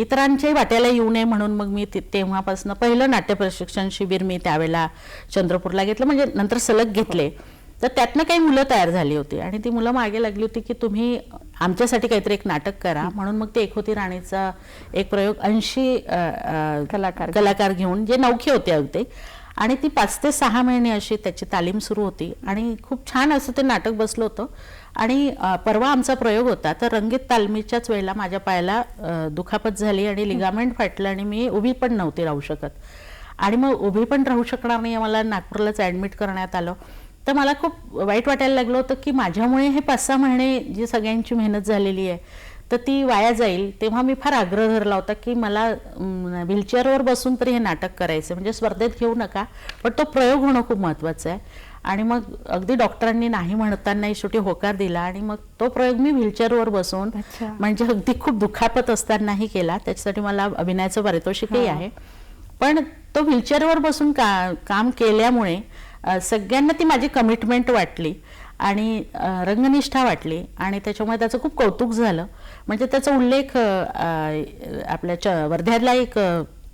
इतरांच्या वाट्याला येऊ नये म्हणून मग मी तेव्हापासून पहिलं नाट्य प्रशिक्षण शिबिर मी त्यावेळेला चंद्रपूरला घेतलं. म्हणजे नंतर सलग घेतले. तर त्यातनं काही मुलं तयार झाली होती आणि ती मुलं मागे लागली होती की तुम्ही आमच्यासाठी काहीतरी एक नाटक करा. म्हणून मग ते एक होती राणीचा एक प्रयोग 80 कलाकार घेऊन, जे नौखे होते अगदी, आणि ती 5 ते 6 महिने अशी त्याची तालीम सुरू होती आणि खूप छान असं ते नाटक बसलं होतं. आणि परवा आमचा प्रयोग होता, तर रंगीत तालमीच्याच वेळेला माझ्या पायाला दुखापत झाली आणि लिगामेंट फाटलं आणि मी उभी पण नव्हती राहू शकत. आणि मग उभी पण राहू शकणार नाही, मला नागपूरलाच ॲडमिट करण्यात आलं. तर मला खूप वाईट वाटायला लागलं होतं की माझ्यामुळे हे 5-6 महिने जी सगळ्यांची मेहनत झालेली आहे तर ती वाया जाईल. तेव्हा मी फार आग्रह धरला होता की मला व्हीलचेअरवर बसून तरी हे नाटक करायचं, म्हणजे स्पर्धेत घेऊ नका, पण तो प्रयोग होणं खूप महत्त्वाचं आहे. आणि मग अगदी डॉक्टरांनी नाही म्हणतानाही शेवटी होकार दिला आणि मग तो प्रयोग मी व्हीलचेअरवर बसून म्हणजे अगदी खूप दुखापत असतानाही केला. त्याच्यासाठी मला अभिनयाचं पारितोषिकही आहे. पण तो व्हीलचेअरवर बसून काम केल्यामुळे सगळ्यांना ती माझी कमिटमेंट वाटली आणि रंगनिष्ठा वाटली आणि त्याच्यामुळे त्याचं खूप कौतुक झालं. म्हणजे त्याचा उल्लेख आपल्या वर्ध्याला एक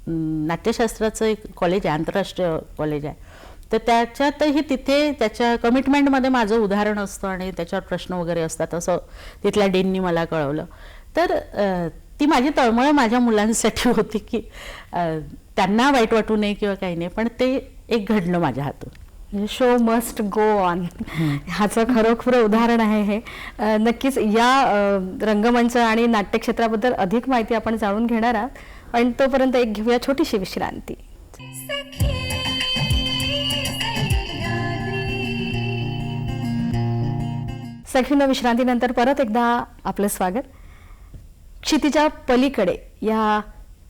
नाट्यशास्त्राचं एक कॉलेज आहे, आंतरराष्ट्रीय कॉलेज आहे, तर त्याच्यातही तिथे त्याच्या कमिटमेंटमध्ये माझं उदाहरण असतं आणि त्याच्यावर प्रश्न वगैरे असतात असं तिथल्या डीननी मला कळवलं. तर ती माझी तळमळ माझ्या मुलांसाठी होती की त्यांना वाईट वाटू नये किंवा काही नाही, पण ते एक घडलं माझ्या हातून. शो मस्ट गो ऑन ह्याचं खरोखर उदाहरण आहे हे. नक्कीच या रंगमंच आणि नाट्यक्षेत्राबद्दल अधिक माहिती आपण जाणून घेणार आहात, पण तोपर्यंत एक घेऊया छोटीशी विश्रांती. सखींना विश्रांतीनंतर परत एकदा आपलं स्वागत. क्षितिजा पलीकडे या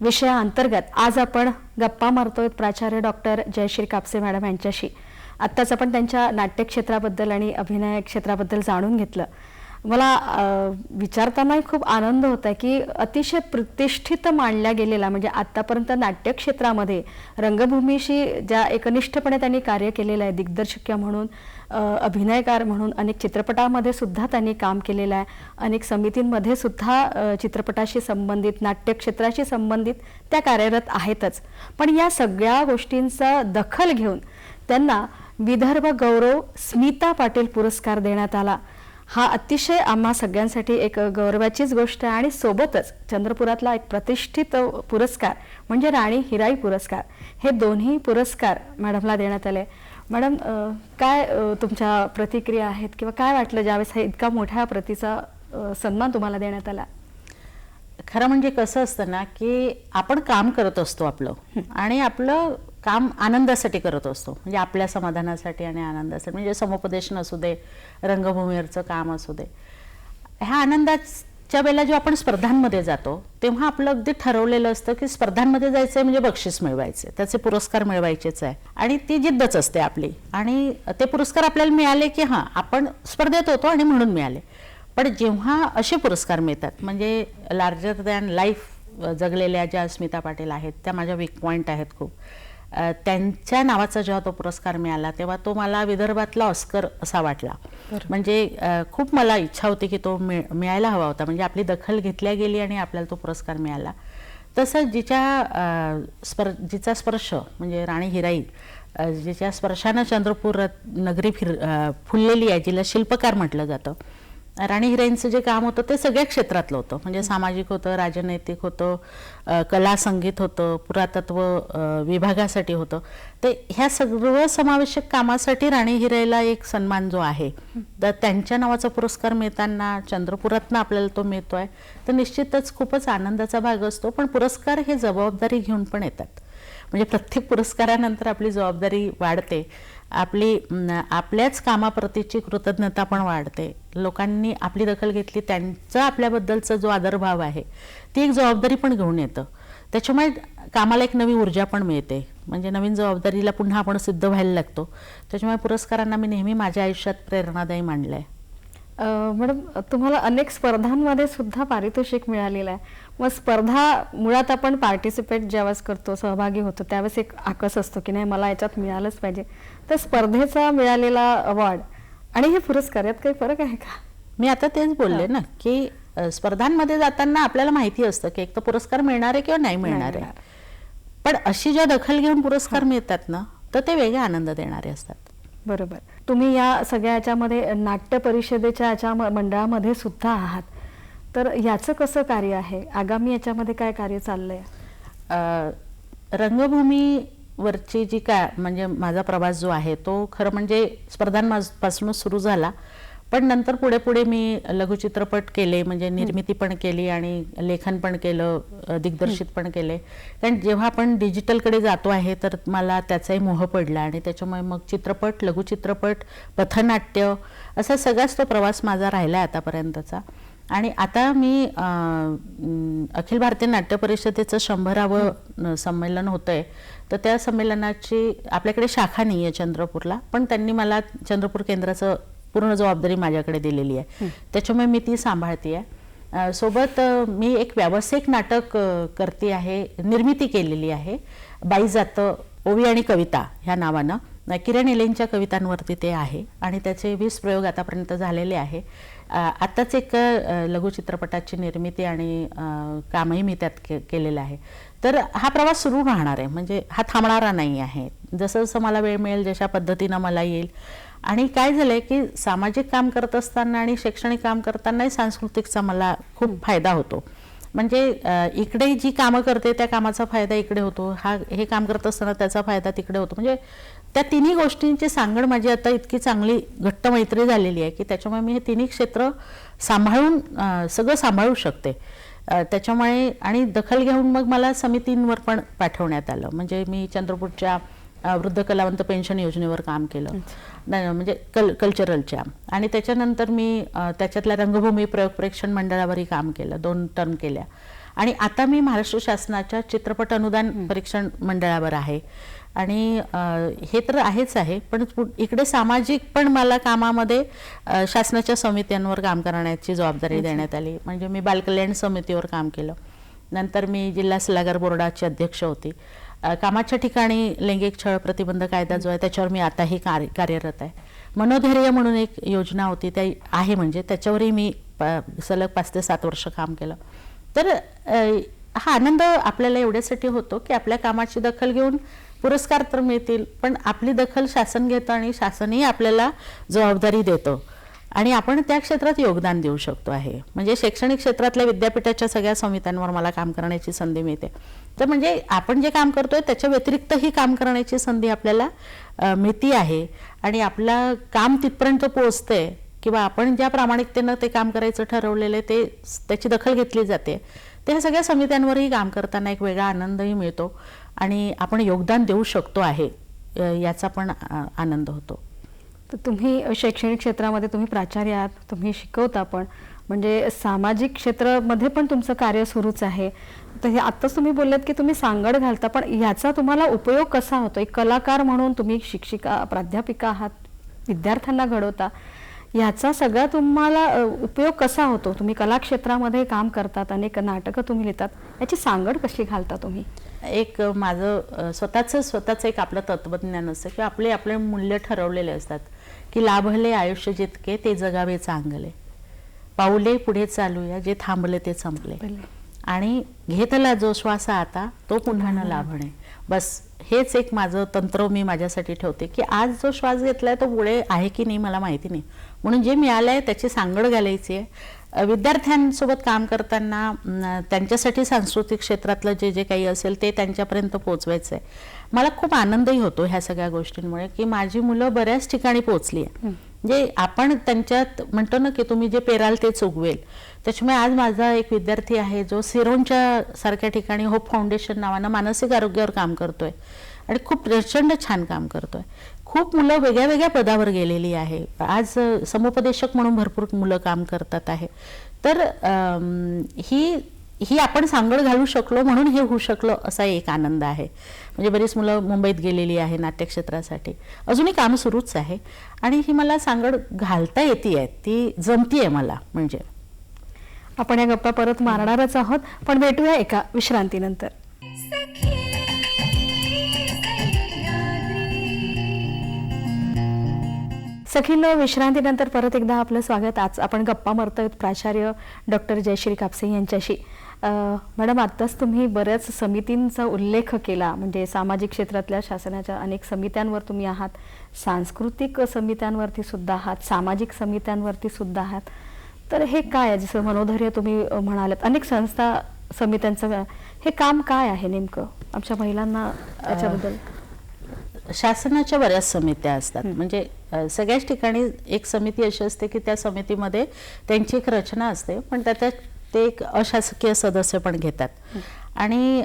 विषयाअंतर्गत आज आपण गप्पा मारतोय प्राचार्य डॉक्टर जयश्री कापसे मॅडम यांच्याशी. आत्ताच आपण त्यांच्या नाट्यक्षेत्राबद्दल आणि अभिनय क्षेत्राबद्दल जाणून घेतलं. मला विचारतानाही खूप आनंद होता की अतिशय प्रतिष्ठित मानल्या गेलेला म्हणजे आत्तापर्यंत नाट्यक्षेत्रामध्ये रंगभूमीशी ज्या एकनिष्ठपणे त्यांनी कार्य केलेलं आहे, दिग्दर्शक म्हणून, अभिनयकार म्हणून अनेक चित्रपटामध्ये सुद्धा त्यांनी काम केलेलं आहे, अनेक समितींमध्ये सुद्धा चित्रपटाशी संबंधित नाट्यक्षेत्राशी संबंधित त्या कार्यरत आहेतच. पण या सगळ्या गोष्टींचा दखल घेऊन त्यांना विदर्भ गौरव स्मिता पाटील पुरस्कार देण्यात आला. हा अतिशय आम्हा सगळ्यांसाठी एक गौरवाचीच गोष्ट आहे आणि सोबतच चंद्रपुरातला एक प्रतिष्ठित पुरस्कार म्हणजे राणी हिराई पुरस्कार, हे दोन्ही पुरस्कार मॅडमला देण्यात आले. मॅडम, काय तुमच्या प्रतिक्रिया आहेत किंवा काय वाटलं ज्यावेळेस हा इतका मोठ्या प्रतीचा सन्मान तुम्हाला देण्यात आला? खरं म्हणजे कसं असतं ना की आपण काम करत असतो आपलं आणि आपलं काम आनंदासाठी करत असतो, म्हणजे आपल्या समाधानासाठी आणि आनंदासाठी. म्हणजे समुपदेशन असू दे, रंगभूमीवरचं काम असू दे, ह्या आनंदाच्या वेळेला जेव्हा आपण स्पर्धांमध्ये जातो तेव्हा आपलं अगदी ठरवलेलं असतं की स्पर्धांमध्ये जायचं आहे म्हणजे बक्षीस मिळवायचे, त्याचे पुरस्कार मिळवायचेच आहे आणि ती जिद्दच असते आपली. आणि ते पुरस्कार आपल्याला मिळाले की हां आपण स्पर्धेत होतो आणि म्हणून मिळाले. पण जेव्हा असे पुरस्कार मिळतात म्हणजे लार्जर दॅन लाईफ जगलेल्या ज्या स्मिता पाटील आहेत त्या माझ्या वीक पॉईंट आहेत खूप, त्यांच्या नावाचा जेव्हा तो पुरस्कार मिळाला तेव्हा तो मला विदर्भातला ऑस्कर असा वाटला. म्हणजे खूप मला इच्छा होती की तो मिळायला हवा होता, म्हणजे आपली दखल घेतल्या गेली आणि आपल्याला तो पुरस्कार मिळाला. तसं जिचा स्पर्श म्हणजे राणी हिराई, जिच्या स्पर्शानं चंद्रपूर नगरी फुललेली आहे, जिला शिल्पकार म्हटलं जातं. राणी हिराईंचं जे काम होतं ते सगळ्या क्षेत्रातलं होतं, म्हणजे सामाजिक होतं, राजनैतिक होतं, कला संगीत होतं, पुरातत्व विभागासाठी होतं. ते ह्या सर्व समावेशक कामासाठी राणी हिराईला एक सन्मान जो आहे, तर त्यांच्या नावाचा पुरस्कार मिळताना चंद्रपुरातनं आपल्याला तो मिळतो आहे, तर निश्चितच खूपच आनंदाचा भाग असतो. पण पुरस्कार हे जबाबदारी घेऊन पण येतात, म्हणजे प्रत्येक पुरस्कारानंतर आपली जबाबदारी वाढते, आपल्याच कामाप्रतीची कृतज्ञता पण वाढते. लोकांनी आपली दखल घेतली, त्यांचा आपल्याबद्दलचा जो आदरभाव आहे ती एक जबाबदारी पण घेऊन येतं. त्याच्यामुळे कामाला एक नवी ऊर्जा पण मिळते, म्हणजे नवीन जबाबदारीला पुन्हा आपण सिद्ध व्हायला लागतो. त्याच्यामुळे पुरस्कारांना मी नेहमी माझ्या आयुष्यात प्रेरणादायी मानलं आहे. मॅडम, तुम्हाला अनेक स्पर्धांमध्ये सुद्धा पारितोषिक मिळालेलं आहे. मग स्पर्धा मुळात आपण पार्टिसिपेट ज्यावेळेस करतो, सहभागी होतो, त्यावेळेस एक आकस असतो की नाही मला याच्यात मिळालंच पाहिजे. तर स्पर्धेचा मिळालेला अवॉर्ड आणि हे पुरस्कार यात काही फरक आहे का? मी आता तेच बोलले ना की स्पर्धांमध्ये जाताना आपल्याला माहिती असतं की एक तर पुरस्कार मिळणार आहे किंवा नाही मिळणार आहे, पण अशी ज्या दखल घेऊन पुरस्कार मिळतात ना तर ते वेगळे आनंद देणारे असतात. बरोबर. तुम्ही या सगळ्या याच्यामध्ये नाट्य परिषदेच्या याच्या मंडळामध्ये सुद्धा आहात, तर याचं कसं कार्य आहे? आगामी याच्यामध्ये काय कार्य चाललंय? रंगभूमीवरची जी काय म्हणजे माझा प्रवास जो आहे तो खरं म्हणजे स्पर्धांपासूनच सुरू झाला, पण नंतर पुढे पुढे मी लघुचित्रपट केले, म्हणजे निर्मिती पण केली आणि लेखन पण केलं, दिग्दर्शित पण केले. कारण जेव्हा आपण डिजिटलकडे जातो आहे तर मला त्याचाही मोह पडला आणि त्याच्यामुळे मग चित्रपट, लघुचित्रपट, पथनाट्य असा सगळाच तो प्रवास माझा राहिला आहे आतापर्यंतचा. आणि आता मी अखिल भारतीय नाट्य परिषदेचं 100वे संमेलन होतं आहे, तर त्या संमेलनाची आपल्याकडे शाखा नाही आहे चंद्रपूरला, पण त्यांनी मला चंद्रपूर केंद्राचं पूर्ण जबाबदारी माझ्याकडे दिलेली आहे, त्याच्यामुळे मी ती सांभाळते आहे. सोबत मी एक व्यावसायिक नाटक करते आहे, निर्मिती केलेली आहे बाई जातं ओवी आणि कविता ह्या नावानं किरण इलेंच्या कवितांवरती ते आहे आणि त्याचे 20 प्रयोग आतापर्यंत झालेले आहे. आत्ताच एक लघुचित्रपटाची निर्मिती आणि कामही मी त्यात केलेलं आहे. तर हा प्रवास सुरू राहणार आहे, म्हणजे हा थांबणारा नाही आहे. जसं जसं मला वेळ मिळेल, जशा पद्धतीनं मला येईल. आणि काय झालं आहे की सामाजिक काम करत असताना आणि शैक्षणिक काम करतानाही सांस्कृतिकचा मला खूप फायदा होतो. म्हणजे इकडे जी कामं करते त्या कामाचा फायदा इकडे होतो, हे काम करत असताना त्याचा फायदा तिकडे होतो. म्हणजे त्या तिन्ही गोष्टींची सांगड माझी आता इतकी चांगली घट्ट मैत्री झालेली आहे की त्याच्यामुळे मी हे तिन्ही क्षेत्र सांभाळून सगळं सांभाळू शकते. त्याच्यामुळे आणि दखल घेऊन मग मला समितींवर पण पाठवण्यात आलं. म्हणजे मी चंद्रपूरच्या वृद्ध कलावंत पेन्शन योजनेवर काम केलं, म्हणजे कल्चरलच्या. आणि त्याच्यानंतर मी त्याच्यातल्या रंगभूमी प्रयोग प्रेक्षण मंडळावरही काम केलं, 2 टर्म केल्या. आणि आता मी महाराष्ट्र शासनाच्या चित्रपट अनुदान परीक्षण मंडळावर आहे. आणि हे तर आहेच आहे, पण इकडे सामाजिक पण मला कामामध्ये शासनाच्या समित्यांवर काम करण्याची जबाबदारी देण्यात आली. म्हणजे मी बालकल्याण समितीवर काम केलं. नंतर मी जिल्हा सल्लागार बोर्डाची अध्यक्ष होती. कामाच्या ठिकाणी लैंगिक छळ प्रतिबंध कायदा जो आहे त्याच्यावर मी आताही कार्यरत आहे. मनोधैर्य म्हणून एक योजना होती, त्या आहे, म्हणजे त्याच्यावरही मी सलग 5 ते 7 वर्ष काम केलं. तर हा आनंद आपल्याला एवढ्यासाठी होतो की आपल्या कामाची दखल घेऊन पुरस्कार तर मिळतील, पण आपली दखल शासन घेतं आणि शासनही आपल्याला जबाबदारी देतं आणि आपण त्या क्षेत्रात योगदान देऊ शकतो आहे. म्हणजे शैक्षणिक क्षेत्रातल्या विद्यापीठाच्या सगळ्या समित्यांवर मला काम करण्याची संधी मिळते. तर म्हणजे आपण जे काम करतोय त्याच्या व्यतिरिक्तही काम करण्याची संधी आपल्याला मिळती आहे. आणि आपलं काम तिथपर्यंत पोहोचतंय किंवा आपण ज्या प्रामाणिकतेनं ते काम करायचं ठरवलेलं आहे त्याची दखल घेतली जाते. ते ह्या सगळ्या समित्यांवरही काम करताना एक वेगळा आनंदही मिळतो आणि आपण योगदान देऊ शकतो आहे याचा पण आनंद होतो. तर तुम्ही शैक्षणिक क्षेत्रामध्ये तुम्ही प्राचार्य आहात, तुम्ही शिकवता पण, म्हणजे सामाजिक क्षेत्रामध्ये पण तुमचं कार्य सुरूच आहे. तर हे आत्ताच तुम्ही बोललात की तुम्ही सांगड घालता, पण ह्याचा तुम्हाला उपयोग कसा होतो? एक कलाकार म्हणून तुम्ही शिक्षिका प्राध्यापिका आहात, विद्यार्थ्यांना घडवता, ह्याचा सगळा तुम्हाला उपयोग कसा होतो? तुम्ही कलाक्षेत्रामध्ये काम करतात, अनेक नाटकं तुम्ही लिहितात, याची सांगड कशी घालता तुम्ही? एक माझं स्वतःचं एक आपलं तत्वज्ञान असतं की आपले मूल्य ठरवलेले असतात की लाभले आयुष्य जितके ते जगावे चांगले, पाऊले पुढे चालूया जे थांबले ते संपले, आणि घेतला जो श्वास आता तो पुन्हा न लाभणे. बस हेच एक माझं तंत्र मी माझ्यासाठी ठेवते की आज जो श्वास घेतलाय तो पुढे आहे की नाही मला माहिती नाही, म्हणून जे मिळालंय त्याची सांगड घालायची आहे. विद्यार्थ्यांसोबत काम करताना त्यांच्यासाठी सांस्कृतिक क्षेत्रातलं जे काही असेल ते त्यांच्यापर्यंत पोचवायचं आहे. मला खूप आनंदही होतो ह्या सगळ्या गोष्टींमुळे की माझी मुलं बऱ्याच ठिकाणी पोचली आहे. म्हणजे आपण त्यांच्यात म्हणतो ना की तुम्ही जे पेराल तेच उगवेल. त्याच्यामुळे आज माझा एक विद्यार्थी आहे जो सिरोंच्या सारख्या ठिकाणी होप फाउंडेशन नावानं मानसिक आरोग्यावर काम करतोय आणि खूप प्रचंड छान काम करतोय. खूप मुलं वेगळ्या वेगळ्या पदावर गेलेली आहे. आज समुपदेशक म्हणून भरपूर मुलं काम करतात आहे. तर ही आपण सांगड घालू शकलो म्हणून हे होऊ शकलं असा एक आनंद आहे. म्हणजे बरीच मुलं मुंबईत गेलेली आहे नाट्यक्षेत्रासाठी, अजूनही काम सुरूच आहे आणि ही मला सांगड घालता येते, ती जमतीये मला. म्हणजे आपण या गप्पा परत मारणारच आहोत, पण भेटूया एका विश्रांतीनंतर. सखींनो, विश्रांतीनंतर परत एकदा आपलं स्वागत. आज आपण गप्पा मारतोय प्राचार्य डॉक्टर जयश्री कापसे यांच्याशी. मॅडम, आत्ताच तुम्ही बऱ्याच समितींचा उल्लेख केला, म्हणजे सामाजिक क्षेत्रातल्या शासनाच्या अनेक समित्यांवर तुम्ही आहात, सांस्कृतिक समित्यांवरती सुद्धा आहात, सामाजिक समित्यांवरती सुद्धा आहात. तर हे काय आहे? जसं मनोधैर्य तुम्ही म्हणालात, अनेक संस्था समित्यांचं हे काम काय आहे नेमकं आमच्या महिलांना त्याच्याबद्दल? शासनाच्या बऱ्याच समित्या असतात. म्हणजे सगळ्याच ठिकाणी एक समिती अशी असते की त्या समितीमध्ये त्यांची एक रचना असते, पण त्याच्यात ते एक अशासकीय सदस्य पण घेतात. आणि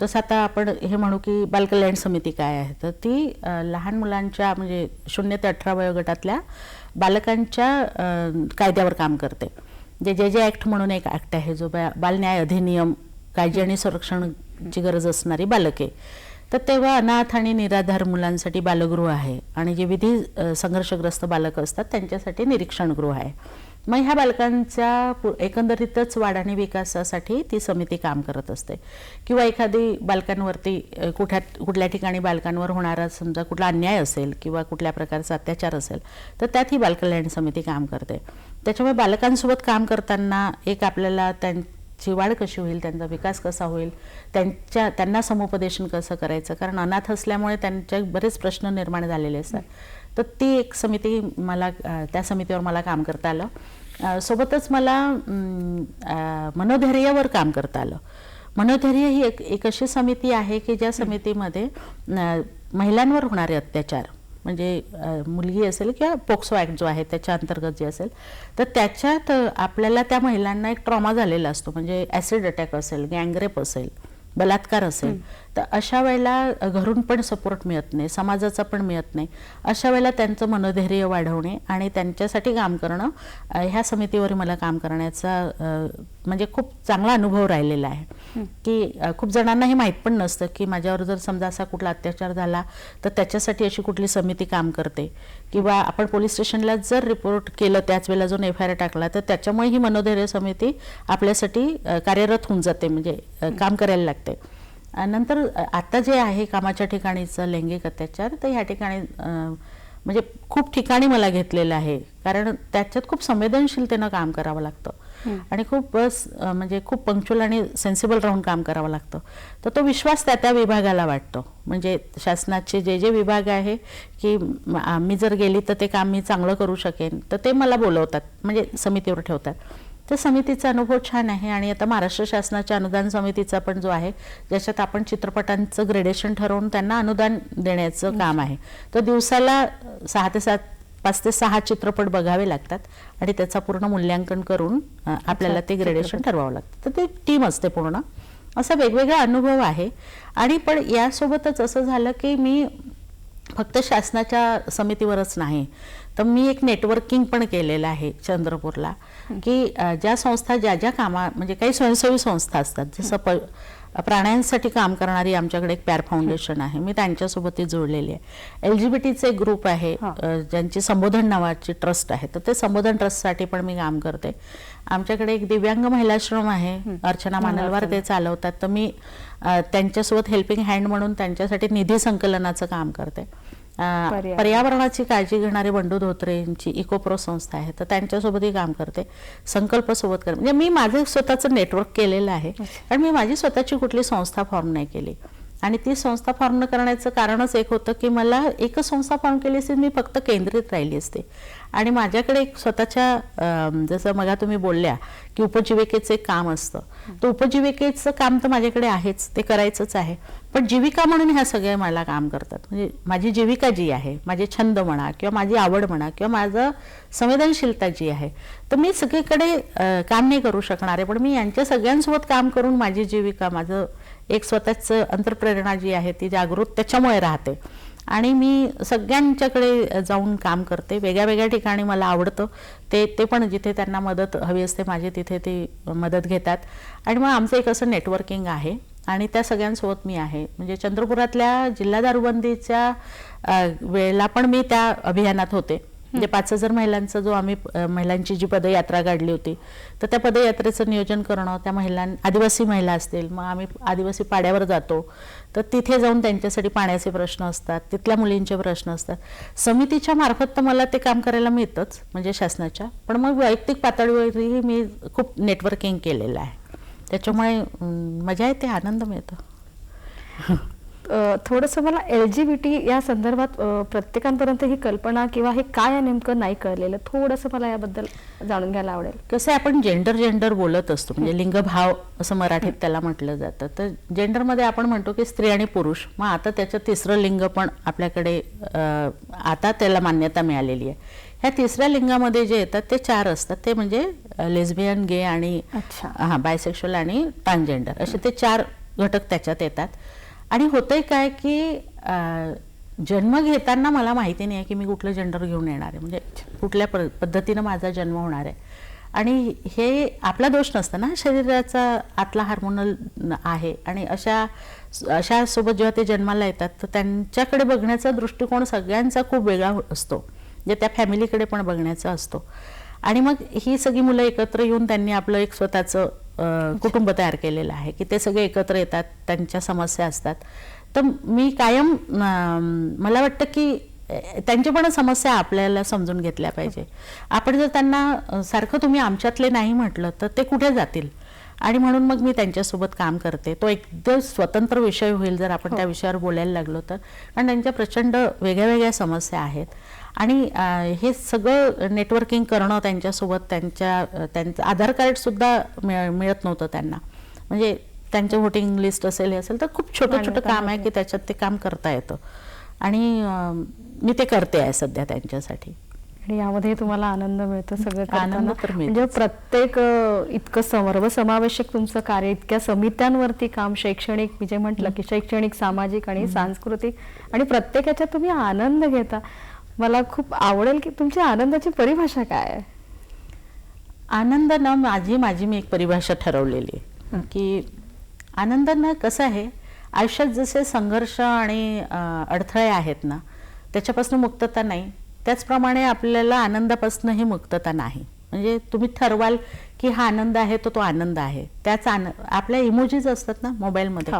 जसं आता आपण हे म्हणू की बालकल्याण समिती काय आहे, तर ती लहान मुलांच्या म्हणजे 0 ते 18 वयोगटातल्या बालकांच्या कायद्यावर काम करते. जे ॲक्ट म्हणून एक ॲक्ट आहे जो बालन्याय अधिनियम, काळजी आणि संरक्षणाची गरज असणारी बालके. तर तेव्हा अनाथ आणि निराधार मुलांसाठी बालगृह आहे आणि जे विधी संघर्षग्रस्त बालकं असतात त्यांच्यासाठी निरीक्षणगृह आहे. मग ह्या बालकांच्या एकंदरीतच वाढ आणि विकासासाठी ती समिती काम करत असते. किंवा एखादी बालकांवरती कुठल्या ठिकाणी बालकांवर होणारा समजा कुठला अन्याय असेल किंवा कुठल्या प्रकारचा अत्याचार असेल तर त्यात ही बालकल्याण समिती काम करते. त्याच्यामुळे बालकांसोबत काम करताना एक आपल्याला ची वाढ कशी होईल, त्यांचा विकास कसा होईल, त्यांना समुपदेशन कसं करायचं, कारण अनाथ असल्यामुळे त्यांचे बरेच प्रश्न निर्माण झालेले असतात. तर ती एक समिती त्या समितीवर मला काम करता आलं. सोबतच मला मनोधैर्यावर काम करता आलं. मनोधैर्य ही एक अशी समिती आहे की ज्या समितीमध्ये महिलांवर होणारे अत्याचार म्हणजे मुलगी असेल किंवा पोक्सो ॲक्ट जो आहे त्याच्या अंतर्गत जे असेल तर त्याच्यात आपल्याला त्या महिलांना एक ट्रॉमा झालेला असतो. म्हणजे ॲसिड अटॅक असेल, गँगरेप असेल, बलात्कार असेल तर अशा वेळेला घरून पण सपोर्ट मिळत नाही, समाजाचा पण मिळत नाही. अशा वेळेला त्यांचं मनोधैर्य वाढवणे आणि त्यांच्यासाठी काम करणं ह्या समितीवर मला काम करण्याचा म्हणजे खूप चांगला अनुभव राहिलेला आहे. की खूप जणांना हे माहीत पण नसतं की माझ्यावर जर समजा असा कुठला अत्याचार झाला तर त्याच्यासाठी अशी कुठली समिती काम करते. किंवा आपण पोलीस स्टेशनला जर रिपोर्ट केलं त्याच वेळेला जो FIR टाकला तर त्याच्यामुळे ही मनोधैर्य समिती आपल्यासाठी कार्यरत होऊन जाते, म्हणजे काम करायला लागते. नंतर आता जे आहे कामाच्या ठिकाणीचं लैंगिक अत्याचार तर ह्या ठिकाणी म्हणजे खूप ठिकाणी मला घेतलेलं आहे, कारण त्याच्यात खूप संवेदनशीलतेनं काम करावं लागतं आणि खूप म्हणजे खूप पंक्च्युअल आणि सेन्सिबल राहून काम करावं लागतं. तर तो विश्वास त्या विभागाला वाटतो. म्हणजे शासनाचे जे विभाग आहे की मी जर गेली तर ते काम मी चांगलं करू शकेन तर ते मला बोलवतात, म्हणजे समितीवर ठेवतात. तर समितीचा अनुभव छान आहे. आणि आता महाराष्ट्र शासनाच्या अनुदान समितीचा पण जो आहे ज्याच्यात आपण चित्रपटांचं ग्रेडेशन ठरवून त्यांना अनुदान देण्याचं काम आहे. तर दिवसाला 5 ते 6 चित्रपट बघावे लागतात आणि त्याचा पूर्ण मूल्यांकन करून आपल्याला ते ग्रेडेशन ठरवावं लागतं. तर ते टीम असते पूर्ण. असा वेगवेगळा अनुभव आहे. आणि पण यासोबतच असं झालं की मी फक्त शासनाच्या समितीवरच नाही तर मी एक नेटवर्किंग पण केलेलं आहे चंद्रपूरला. की ज्या संस्था ज्या कामा म्हणजे काही स्वयंसेवी संस्था असतात, जसं प्राण्यांसाठी काम करणारी आमच्याकडे एक पॅर फाउंडेशन आहे, मी त्यांच्यासोबत जोडलेली आहे. LGBTचे एक ग्रुप आहे ज्यांची संबोधन नावाची ट्रस्ट आहे, तर ते संबोधन ट्रस्टसाठी पण मी काम करते. आमच्याकडे एक दिव्यांग महिलाश्रम आहे, अर्चना मानलवार ते चालवतात, तर मी त्यांच्यासोबत हेल्पिंग हँड म्हणून त्यांच्यासाठी निधी संकलनाचं काम करते. पर्यावरणाची काळजी घेणारे बंडू धोत्रेंची इकोप्रो संस्था आहे, तर त्यांच्यासोबतही काम करते. संकल्प सोबत करते. म्हणजे मी माझं स्वतःचं नेटवर्क केलेलं आहे, कारण मी माझी स्वतःची कुठली संस्था फॉर्म नाही केली. आणि ती संस्था फॉर्म न करण्याचं कारणच एक होतं की मला एकच संस्था फॉर्म केली असती मी फक्त केंद्रित राहिली असते. आणि माझ्याकडे एक स्वतःच्या जसं मग तुम्ही बोलल्या की उपजीविकेचं एक काम असतं, तर उपजीविकेचं काम तर माझ्याकडे आहेच, ते करायचंच आहे. पण जीविका म्हणून ह्या सगळ्या मला काम करतात. म्हणजे माझी जीविका जी आहे, माझे छंद म्हणा किंवा माझी आवड म्हणा किंवा माझं संवेदनशीलता जी आहे, तर मी सगळीकडे काम नाही करू शकणार आहे. पण मी यांच्या सगळ्यांसोबत काम करून माझी जीविका, माझं एक स्वतःचं अंतर्प्रेरणा जी आहे ती जागृत त्याच्यामुळे राहते. आणि मी सगळ्यांच्याकडे जाऊन काम करते. वेगळ्या वेगळ्या ठिकाणी मला आवडतं ते पण जिथे त्यांना मदत हवी असते माझी तिथे ते मदत घेतात. आणि मग आमचं एक असं नेटवर्किंग आहे आणि त्या सगळ्यांसोबत मी आहे. म्हणजे चंद्रपुरातल्या जिल्हा दारूबंदीच्या वेळेला पण मी त्या अभियानात होते. म्हणजे 5,000 महिलांचा जो आम्ही महिलांची जी पदयात्रा काढली होती, तर त्या पदयात्रेचं नियोजन करणं, त्या आदिवासी महिला असतील, मग आम्ही आदिवासी पाड्यावर जातो, तर तिथे जाऊन त्यांच्यासाठी पाण्याचे प्रश्न असतात, तिथल्या मुलींचे प्रश्न असतात. समितीच्या मार्फत तर मला ते काम करायला मिळतंच, म्हणजे शासनाच्या, पण मग वैयक्तिक पातळीवरही मी खूप नेटवर्किंग केलेलं आहे. त्याच्यामुळे मजा येते, आनंद मिळतो. थोडंसं मला LGBT या संदर्भात प्रत्येकापर्यंत ही कल्पना किंवा हे काय आहे नेमकं नाही कळलेलं, थोडंसं मला याबद्दल जाणून घ्यायला आवडेल. कसं आहे, आपण जेंडर बोलत असतो, म्हणजे लिंगभाव असं मराठीत त्याला म्हटलं जातं. तर जेंडरमध्ये आपण म्हणतो की स्त्री आणि पुरुष. मग आता त्याचं तिसरं लिंग पण आपल्याकडे आता त्याला मान्यता मिळालेली आहे. ह्या तिसऱ्या लिंगामध्ये जे येतात ते 4 असतात, ते म्हणजे लेस्बियन, गे आणि बायसेक्शुअल आणि ट्रान्सजेंडर, असे ते 4 घटक त्याच्यात येतात. आणि होतंय काय की जन्म घेताना मला माहिती नाही आहे की मी कुठलं जेंडर घेऊन येणार आहे, म्हणजे कुठल्या पद्धतीनं माझा जन्म होणार आहे. आणि हे आपला दोष नसतं ना, शरीराचा आतला हार्मोनल आहे. आणि अशा सोबत जेव्हा ते जन्माला येतात तर त्यांच्याकडे बघण्याचा दृष्टिकोन सगळ्यांचा खूप वेगळा असतो, म्हणजे त्या फॅमिलीकडे पण बघण्याचा असतो. आणि मग ही सगळी मुलं एकत्र येऊन त्यांनी आपलं एक स्वतःचं कुटुंब तयार केलेलं आहे की ते सगळे एकत्र येतात, त्यांच्या समस्या असतात. तर मी कायम मला वाटतं की त्यांची पण समस्या आपल्याला समजून घेतल्या पाहिजे. आपण जर त्यांना सारखं तुम्ही आमच्यातले नाही म्हटलं तर ते कुठे जातील. आणि म्हणून मग मी त्यांच्यासोबत काम करते. तो एकदम स्वतंत्र विषय होईल जर आपण त्या विषयावर बोलायला लागलो तर, कारण त्यांच्या प्रचंड वेगळ्या वेगळ्या समस्या आहेत. आणि हे सगळं नेटवर्किंग करणं त्यांच्यासोबत, त्यांचं आधार कार्डसुद्धा मिळत नव्हतं त्यांना. म्हणजे त्यांचं व्होटिंग लिस्ट असेल हे असेल तर खूप छोटं छोटं काम आहे की त्याच्यात ते काम करता येतं. आणि मी ते करते आहे सध्या त्यांच्यासाठी. आणि यामध्ये तुम्हाला आनंद मिळतो सगळं करताना. आनंद तर मिळतो. म्हणजे प्रत्येक इतकं सर्वसमावेशक तुमचं कार्य, इतक्या समित्यांवरती काम, शैक्षणिक मी जे म्हटलं की शैक्षणिक, सामाजिक आणि सांस्कृतिक, आणि प्रत्येकाच्यात तुम्ही आनंद घेता. मला खूप आवडेल की तुमच्या आनंदाची परिभाषा काय आहे? आनंद ना माझी मी एक परिभाषा ठरवलेली आहे की आनंद ना कसं आहे, आयुष्यात जसे संघर्ष आणि अडथळे आहेत ना त्याच्यापासून मुक्तता नाही, त्याचप्रमाणे आपल्याला आनंदापासूनही मुक्तता नाही. म्हणजे तुम्ही ठरवाल की हा आनंद आहे तो आनंद आहे. त्याच आपल्या इमोजीज असतात ना मोबाईलमध्ये,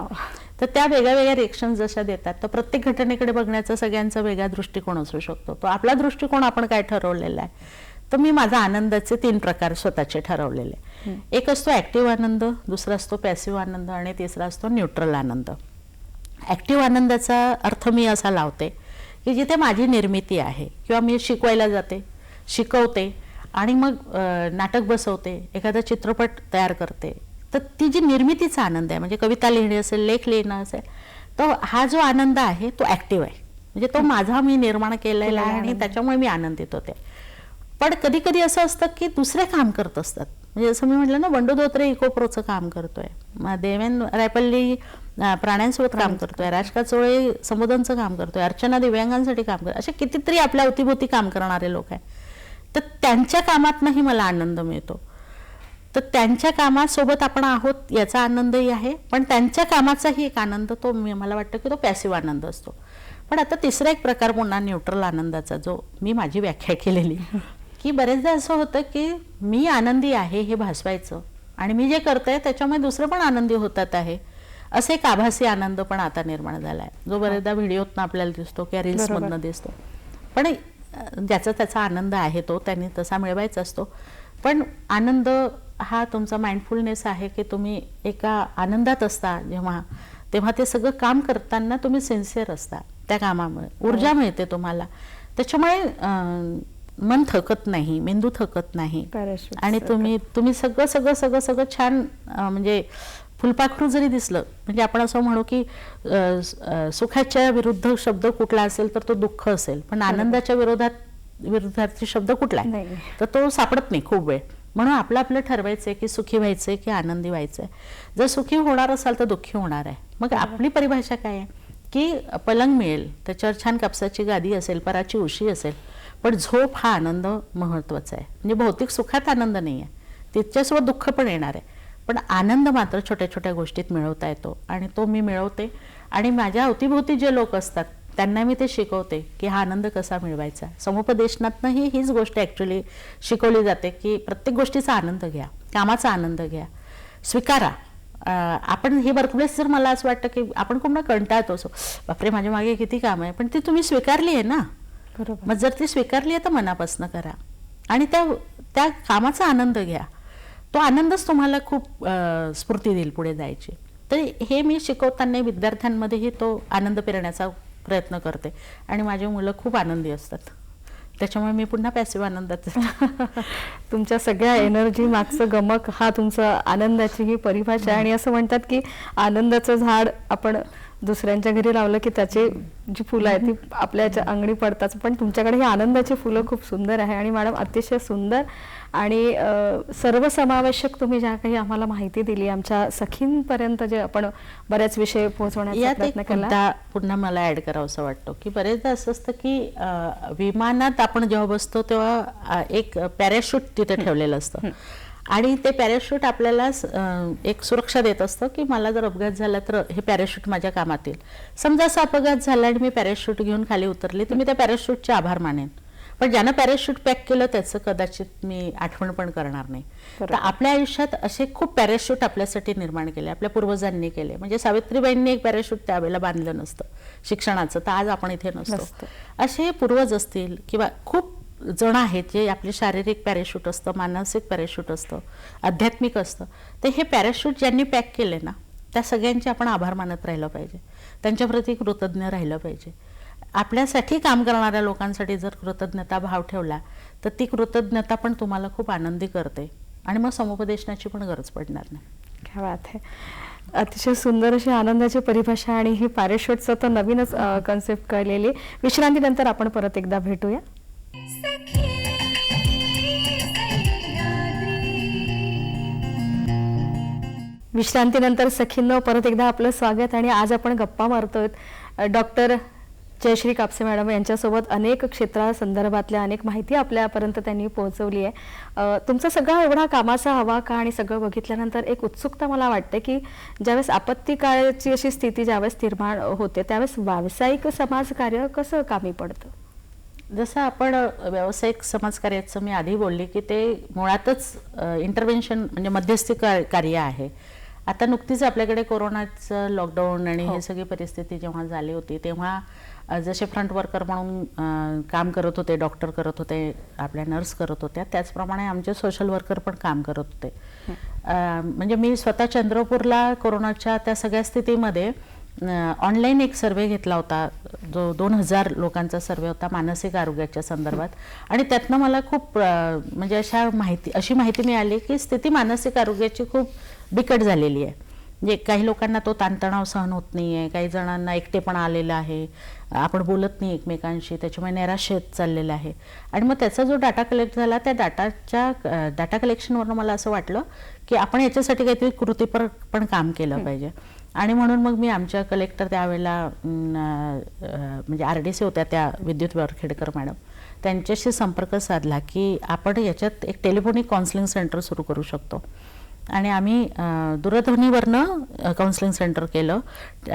तर त्या वेगळ्या वेगळ्या रिएक्शन जशा देतात, तर प्रत्येक घटनेकडे बघण्याचा सगळ्यांचा वेगळा दृष्टिकोन असू शकतो. तो आपला दृष्टिकोन आपण काय ठरवलेला आहे. तर मी माझा आनंदाचे 3 प्रकार स्वतःचे ठरवलेले. एक असतो ॲक्टिव्ह आनंद, दुसरा असतो पॅसिव्ह आनंद आणि तिसरा असतो न्यूट्रल आनंद. ॲक्टिव्ह आनंदाचा अर्थ मी असा लावते की जिथे माझी निर्मिती आहे, किंवा मी शिकवायला जाते, शिकवते आणि मग नाटक बसवते, एखादा चित्रपट तयार करते, तर ती जी निर्मितीचा आनंद आहे, म्हणजे कविता लिहिणे असेल, लेख लिहिणं असेल, तो हा जो आनंद आहे तो ॲक्टिव्ह आहे. म्हणजे तो माझा मी निर्माण केलेला आहे आणि त्याच्यामुळे मी आनंदित होते. पण कधी कधी असं असतं की दुसरे काम करत असतात. म्हणजे जसं मी म्हटलं ना, बंडू धोत्रे इकोप्रोचं काम करतोय, देवेन रायपल्ली प्राण्यांसोबत काम करतोय, राज काचोळे संबोधनचं काम करतोय, अर्चना दिव्यांगांसाठी काम करतोय, असे कितीतरी आपल्या अवतीभोवती काम करणारे लोक आहेत. तर त्यांच्या कामातनंही मला आनंद मिळतो. तर त्यांच्या कामासोबत आपण आहोत याचा आनंदही आहे, पण त्यांच्या कामाचाही एक आनंद तो मला वाटतं की तो पॅसिव्ह आनंद असतो. पण आता तिसरा एक प्रकार पुन्हा न्यूट्रल आनंदाचा, जो मी माझी व्याख्या केलेली, की बरेचदा असं होतं की मी आनंदी आहे हे भासवायचं आणि मी जे करतोय त्याच्यामुळे दुसरं पण आनंदी होतात आहे, असे एक आभासी आनंद पण आता निर्माण झाला आहे, जो बरेचदा व्हिडिओतनं आपल्याला दिसतो किंवा रील्समधनं दिसतो. पण ज्याचा त्याचा आनंद आहे तो त्यांनी तसा मिळवायचा असतो. पण आनंद हा तुमचा माइंडफुलनेस आहे की तुम्ही एका आनंदात असता जेव्हा, तेव्हा ते सगळं काम करताना तुम्ही सिन्सिअर असता, त्या कामामुळे ऊर्जा मिळते तुम्हाला. त्याच्यामुळे मन थकत नाही, मेंदू थकत नाही आणि तुम्ही सगळं छान, म्हणजे फुलपाखरू जरी दिसलं, म्हणजे आपण असं म्हणू की सुखाच्या विरुद्ध शब्द कुठला असेल तर तो दुःख असेल, पण आनंदाच्या विरुद्धाचे शब्द कुठला आहे तर तो सापडत नाही खूप वेळ. म्हणून आपलं ठरवायचंय की सुखी व्हायचंय की आनंदी व्हायचंय. जर सुखी होणार असाल तर दुःखी होणार आहे. मग आपली परिभाषा काय आहे की पलंग मिळेल, त्याच्यावर छान कापसाची गादी असेल, पराची उशी असेल, पण झोप हा आनंद महत्त्वाचा आहे. म्हणजे भौतिक सुखात आनंद नाही आहे, तिच्यासोबत दुःख पण येणार आहे, पण आनंद मात्र छोट्या छोट्या गोष्टीत मिळवता येतो आणि तो मी मिळवते. आणि माझ्या अवतीभोवती जे लोक असतात त्यांना मी ते शिकवते की हा आनंद कसा मिळवायचा. समुपदेशनातनंही हीच गोष्ट ॲक्च्युली शिकवली जाते की प्रत्येक गोष्टीचा आनंद घ्या, कामाचा आनंद घ्या, स्वीकारा. आपण हे वर्कप्लेस जर मला असं वाटतं की आपण कोणा कंटाळतो असो, बापरे माझ्या मागे किती काम आहे, पण ती तुम्ही स्वीकारली आहे ना. मग जर ती स्वीकारली आहे तर मनापासून करा आणि त्या कामाचा आनंद घ्या. तो आनंदच तुम्हाला खूप स्फूर्ती देईल पुढे जायची. तर हे मी शिकवताना विद्यार्थ्यांमध्येही तो आनंद पेरण्याचा प्रयत्न करते आणि माझी मुलं खूप आनंदी असतात. त्याच्यामुळे मी पुन्हा पॅसिव्ह आनंदात तुमच्या सगळ्या एनर्जी मागचं गमक हा तुमचा आनंदाची ही परिभाषा आहे. आणि असं म्हणतात की आनंदाचं झाड आपण दुसऱ्यांच्या घरी लावलं की त्याची जी फुलं आहेत ती आपल्या अंगणी पडतात, पण तुमच्याकडे ही आनंदाची फुलं खूप सुंदर आहे. आणि मॅडम अतिशय सुंदर आणि सर्वसमावेशक तुम्ही ज्या काही आम्हाला माहिती दिली, आमच्या सखींपर्यंत जे आपण बऱ्याच विषय पोहोचवण्याचा प्रयत्न केला. पुन्हा मला ऍड करावंसं वाटतं की बरेचदा असं असतं की विमानात आपण जेव्हा बसतो तेव्हा एक पॅराशूट तिथे ठेवलेलं असतं आणि ते पॅराशूट आपल्याला एक सुरक्षा देत असतं की मला जर अपघात झाला तर हे पॅराशूट माझ्या कामात येईल. समजा असा अपघात झाला आणि मी पॅराशूट घेऊन खाली उतरले तर मी त्या पॅराशूटचे आभार मानेन, पण ज्यानं पॅराशूट पॅक केलं त्याचं कदाचित मी आठवण पण करणार नाही. तर आपल्या आयुष्यात असे खूप पॅराशूट आपल्यासाठी निर्माण केले, आपल्या पूर्वजांनी केले. म्हणजे सावित्रीबाईंनी एक पॅराशूट त्यावेळेला बांधलं नसतं शिक्षणाचं, तर आज आपण इथे नसतो. असे पूर्वज असतील किंवा खूप जण आहेत जे आपले शारीरिक पॅराशूट असतं, मानसिक पॅराशूट असतं, आध्यात्मिक असतं. तर हे पॅराशूट ज्यांनी पॅक केले ना, त्या सगळ्यांचे आपण आभार मानत राहिलं पाहिजे, त्यांच्याप्रती कृतज्ञ राहिलं पाहिजे. आपल्यासाठी काम करणाऱ्या लोकांसाठी जर कृतज्ञता भाव ठेवला तर ती कृतज्ञता पण तुम्हाला खूप आनंदी करते आणि मग समुपदेशनाची पण गरज पडणार नाही. काय बात आहे. अतिशय सुंदर अशी आनंदाची परिभाषा आणि ही पॅराशूटचं तर नवीनच कन्सेप्ट कळलेली. विश्रांतीनंतर आपण परत एकदा भेटूया. विश्रांतीनंतर सखींनो परत एकदा आपलं स्वागत. आणि आज आपण गप्पा मारतोय डॉक्टर जयश्री कापसे मॅडम यांच्यासोबत. अनेक क्षेत्रासंदर्भातल्या अनेक माहिती आपल्यापर्यंत त्यांनी पोहोचवली आहे. तुमचा सगळा एवढा कामाचा हवाका आणि सगळं बघितल्यानंतर एक उत्सुकता मला वाटते की ज्यावेळेस आपत्ती काळाची अशी स्थिती ज्यावेळेस निर्माण होते त्यावेळेस व्यावसायिक समाजकार्य कसं कामी पडतं? जसं आपण व्यावसायिक समाजकार्याचं मी आधी बोलले की ते मुळातच इंटरव्हेन्शन म्हणजे मध्यस्थी कार्य आहे. आता नुकतीच आपल्याकडे कोरोनाचं लॉकडाऊन आणि हे सगळी परिस्थिती जेव्हा झाली होती तेव्हा जसे फ्रंट वर्कर म्हणून काम करत होते, डॉक्टर करत होते, आपल्या नर्स करत होत्या, त्याचप्रमाणे आमचे सोशल वर्कर पण काम करत होते. म्हणजे मी स्वतः चंद्रपूरला कोरोनाच्या त्या सगळ्या स्थितीमध्ये ऑनलाईन एक सर्वे घेतला होता, जो 2000 लोकांचा सर्वे होता मानसिक आरोग्याच्या संदर्भात. आणि त्यातनं मला खूप म्हणजे अशी माहिती मिळाली की स्थिती मानसिक आरोग्याची खूप बिकट झालेली आहे. म्हणजे काही लोकांना तो ताणतणाव सहन होत नाही आहे, काही जणांना एकटेपणा आलेला आहे, आपण बोलत नाही एकमेकांशी, त्याच्यामुळे नैराश्य चाललेलं आहे. आणि मग त्याचा जो डाटा कलेक्ट झाला त्या डाटा कलेक्शनवरनं मला असं वाटलं की आपण याच्यासाठी काहीतरी कृतीपर पण काम केलं पाहिजे. आणि म्हणून मग मी आमच्या कलेक्टर त्यावेळेला म्हणजे RDC होत्या त्या विद्युत वरखेडकर मॅडम, त्यांच्याशी संपर्क साधला की आपण याच्यात एक टेलिफोनिक काउन्सिलिंग सेंटर सुरू करू शकतो. आणि आम्ही दूरध्वनीवरनं काउन्सिलिंग सेंटर केलं.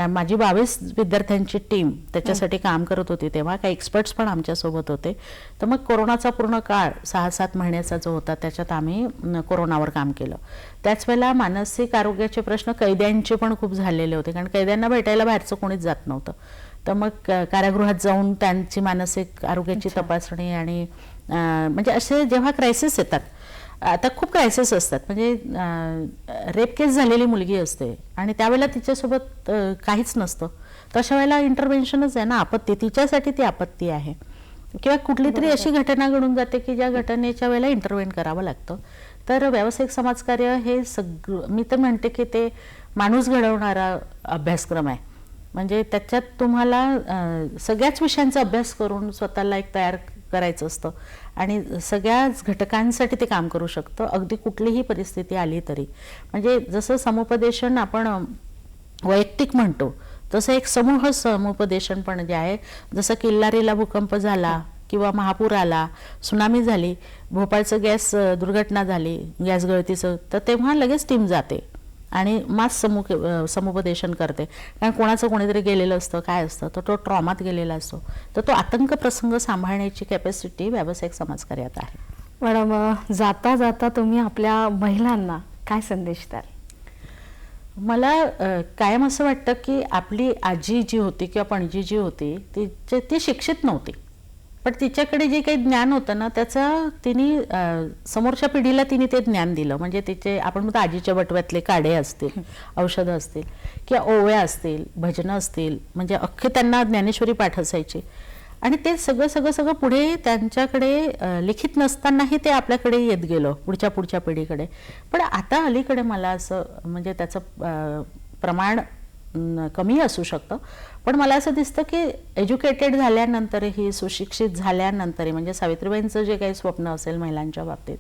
माझी 22 विद्यार्थ्यांची टीम त्याच्यासाठी काम करत होती. तेव्हा काही एक्सपर्ट्स पण आमच्यासोबत होते. तर मग कोरोनाचा पूर्ण काळ 6-7 महिन्याचा जो होता त्याच्यात आम्ही कोरोनावर काम केलं. त्याच वेळेला मानसिक आरोग्याचे प्रश्न कैद्यांचे पण खूप झालेले होते, कारण कैद्यांना भेटायला बाहेरचं कोणीच जात नव्हतं. तर मग कारागृहात जाऊन त्यांची मानसिक आरोग्याची तपासणी आणि म्हणजे असे जेव्हा क्रायसिस येतात, आता खूप क्रायसिस असतात, म्हणजे रेप केस झालेली मुलगी असते आणि त्यावेळेला तिच्यासोबत काहीच नसतं, तर अशा वेळेला इंटरव्हेन्शनच आहे ना, आपत्ती तिच्यासाठी ती आपत्ती आहे. किंवा कुठली तरी अशी घटना घडून जाते की ज्या घटनेच्या वेळेला इंटरव्हेन करावं लागतं. तर व्यावसायिक समाजकार्य हे सगळं मी तर म्हणते की ते माणूस घडवणारा अभ्यासक्रम आहे. म्हणजे त्याच्यात तुम्हाला सगळ्याच विषयांचा अभ्यास करून स्वतःला एक तयार करायचं असतं आणि सगळ्याच घटकांसाठी ते काम करू शकतं, अगदी कुठलीही परिस्थिती आली तरी. म्हणजे जसं समुपदेशन आपण वैयक्तिक म्हणतो तसं एक समूह समुपदेशन पण जे आहे, जसं किल्लारीला भूकंप झाला किंवा महापूर आला, सुनामी झाली, भोपाळचं गॅस दुर्घटना झाली, गॅस गळतीचं, तर तेव्हा लगेच टीम जाते आणि मास समुपदेशन करते. कारण कोणाचं कोणीतरी गेलेलं असतं, काय असतं, तर तो ट्रॉमात गेलेला असतो, तर तो आतंक प्रसंग सांभाळण्याची कॅपॅसिटी व्यावसायिक समाजकार्यात आहे. मॅडम, जाता जाता तुम्ही आपल्या महिलांना काय संदेश द्याल? मला कायम असं वाटतं की आपली आजी जी होती किंवा पणजी जी होती ती शिक्षित नव्हती, पण तिच्याकडे जे काही ज्ञान होतं ना त्याचा तिने समोरच्या पिढीला तिने ते ज्ञान दिलं. म्हणजे तिचे आपण म्हणतो आजीच्या बटव्यातले काढे असतील, औषधं असतील किंवा ओव्या असतील, भजनं असतील, म्हणजे अख्खे त्यांना ज्ञानेश्वरी पाठ असायची. आणि ते सगळं पुढे त्यांच्याकडे लिखित नसतानाही ते आपल्याकडे येत गेलं पुढच्या पिढीकडे. पण आता अलीकडे मला असं म्हणजे त्याचं प्रमाण कमी असू शकतं, पण मला असं दिसतं की एज्युकेटेड झाल्यानंतरही, सुशिक्षित झाल्यानंतरही, म्हणजे सावित्रीबाईंचं जे काही स्वप्न असेल महिलांच्या बाबतीत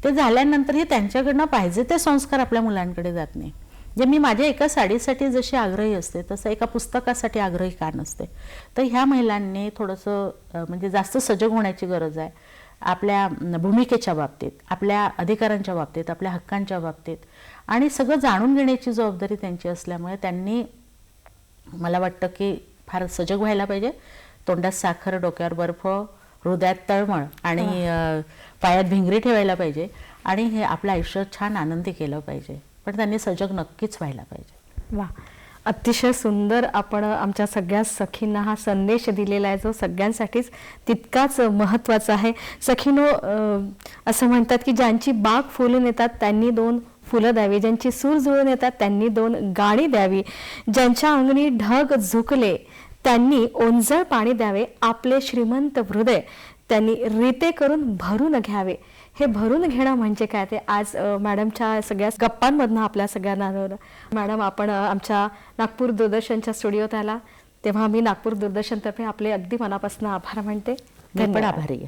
ते झाल्यानंतरही त्यांच्याकडनं पाहिजे ते संस्कार आपल्या मुलांकडे जात नाही. जे मी माझ्या एका साडीसाठी जशी आग्रही असते तसं एका पुस्तकासाठी आग्रही का नसते. तर ह्या महिलांनी थोडंसं म्हणजे जास्त सजग होण्याची गरज आहे आपल्या भूमिकेच्या बाबतीत, आपल्या अधिकारांच्या बाबतीत, आपल्या हक्कांच्या बाबतीत, आणि सगळं जाणून घेण्याची जबाबदारी त्यांची असल्यामुळे त्यांनी मला वाटतं की फार सजग व्हायला पाहिजे. तोंडात साखर, डोक्यावर बर्फ, हृदयात तळमळ आणि पायात भिंगरी ठेवायला पाहिजे आणि हे आपलं आयुष्य छान आनंदी केलं पाहिजे. पण त्यांनी सजग नक्कीच व्हायला पाहिजे. वा, अतिशय सुंदर आपण आमच्या सगळ्या सखींना हा संदेश दिलेला आहे, जो सगळ्यांसाठीच तितकाच महत्त्वाचा आहे. सखीनो, असं म्हणतात की ज्यांची बाग फुलून येतात त्यांनी 2 फुलं द्यावी, ज्यांची सूर जुळून येतात त्यांनी 2 गाणी द्यावी, ज्यांच्या अंगणी ढग झुकले त्यांनी ओंजळ पाणी द्यावे, आपले श्रीमंत हृदय त्यांनी रीते करून भरून घ्यावे. हे भरून घेणं म्हणजे काय ते आज मॅडमच्या सगळ्या गप्पांमधनं आपल्या सगळ्यांना. मॅडम, आपण आमच्या नागपूर दूरदर्शनच्या स्टुडिओत आला तेव्हा मी नागपूर दूरदर्शनतर्फे आपले अगदी मनापासून आभार मानते. मी पण आभारी आहे.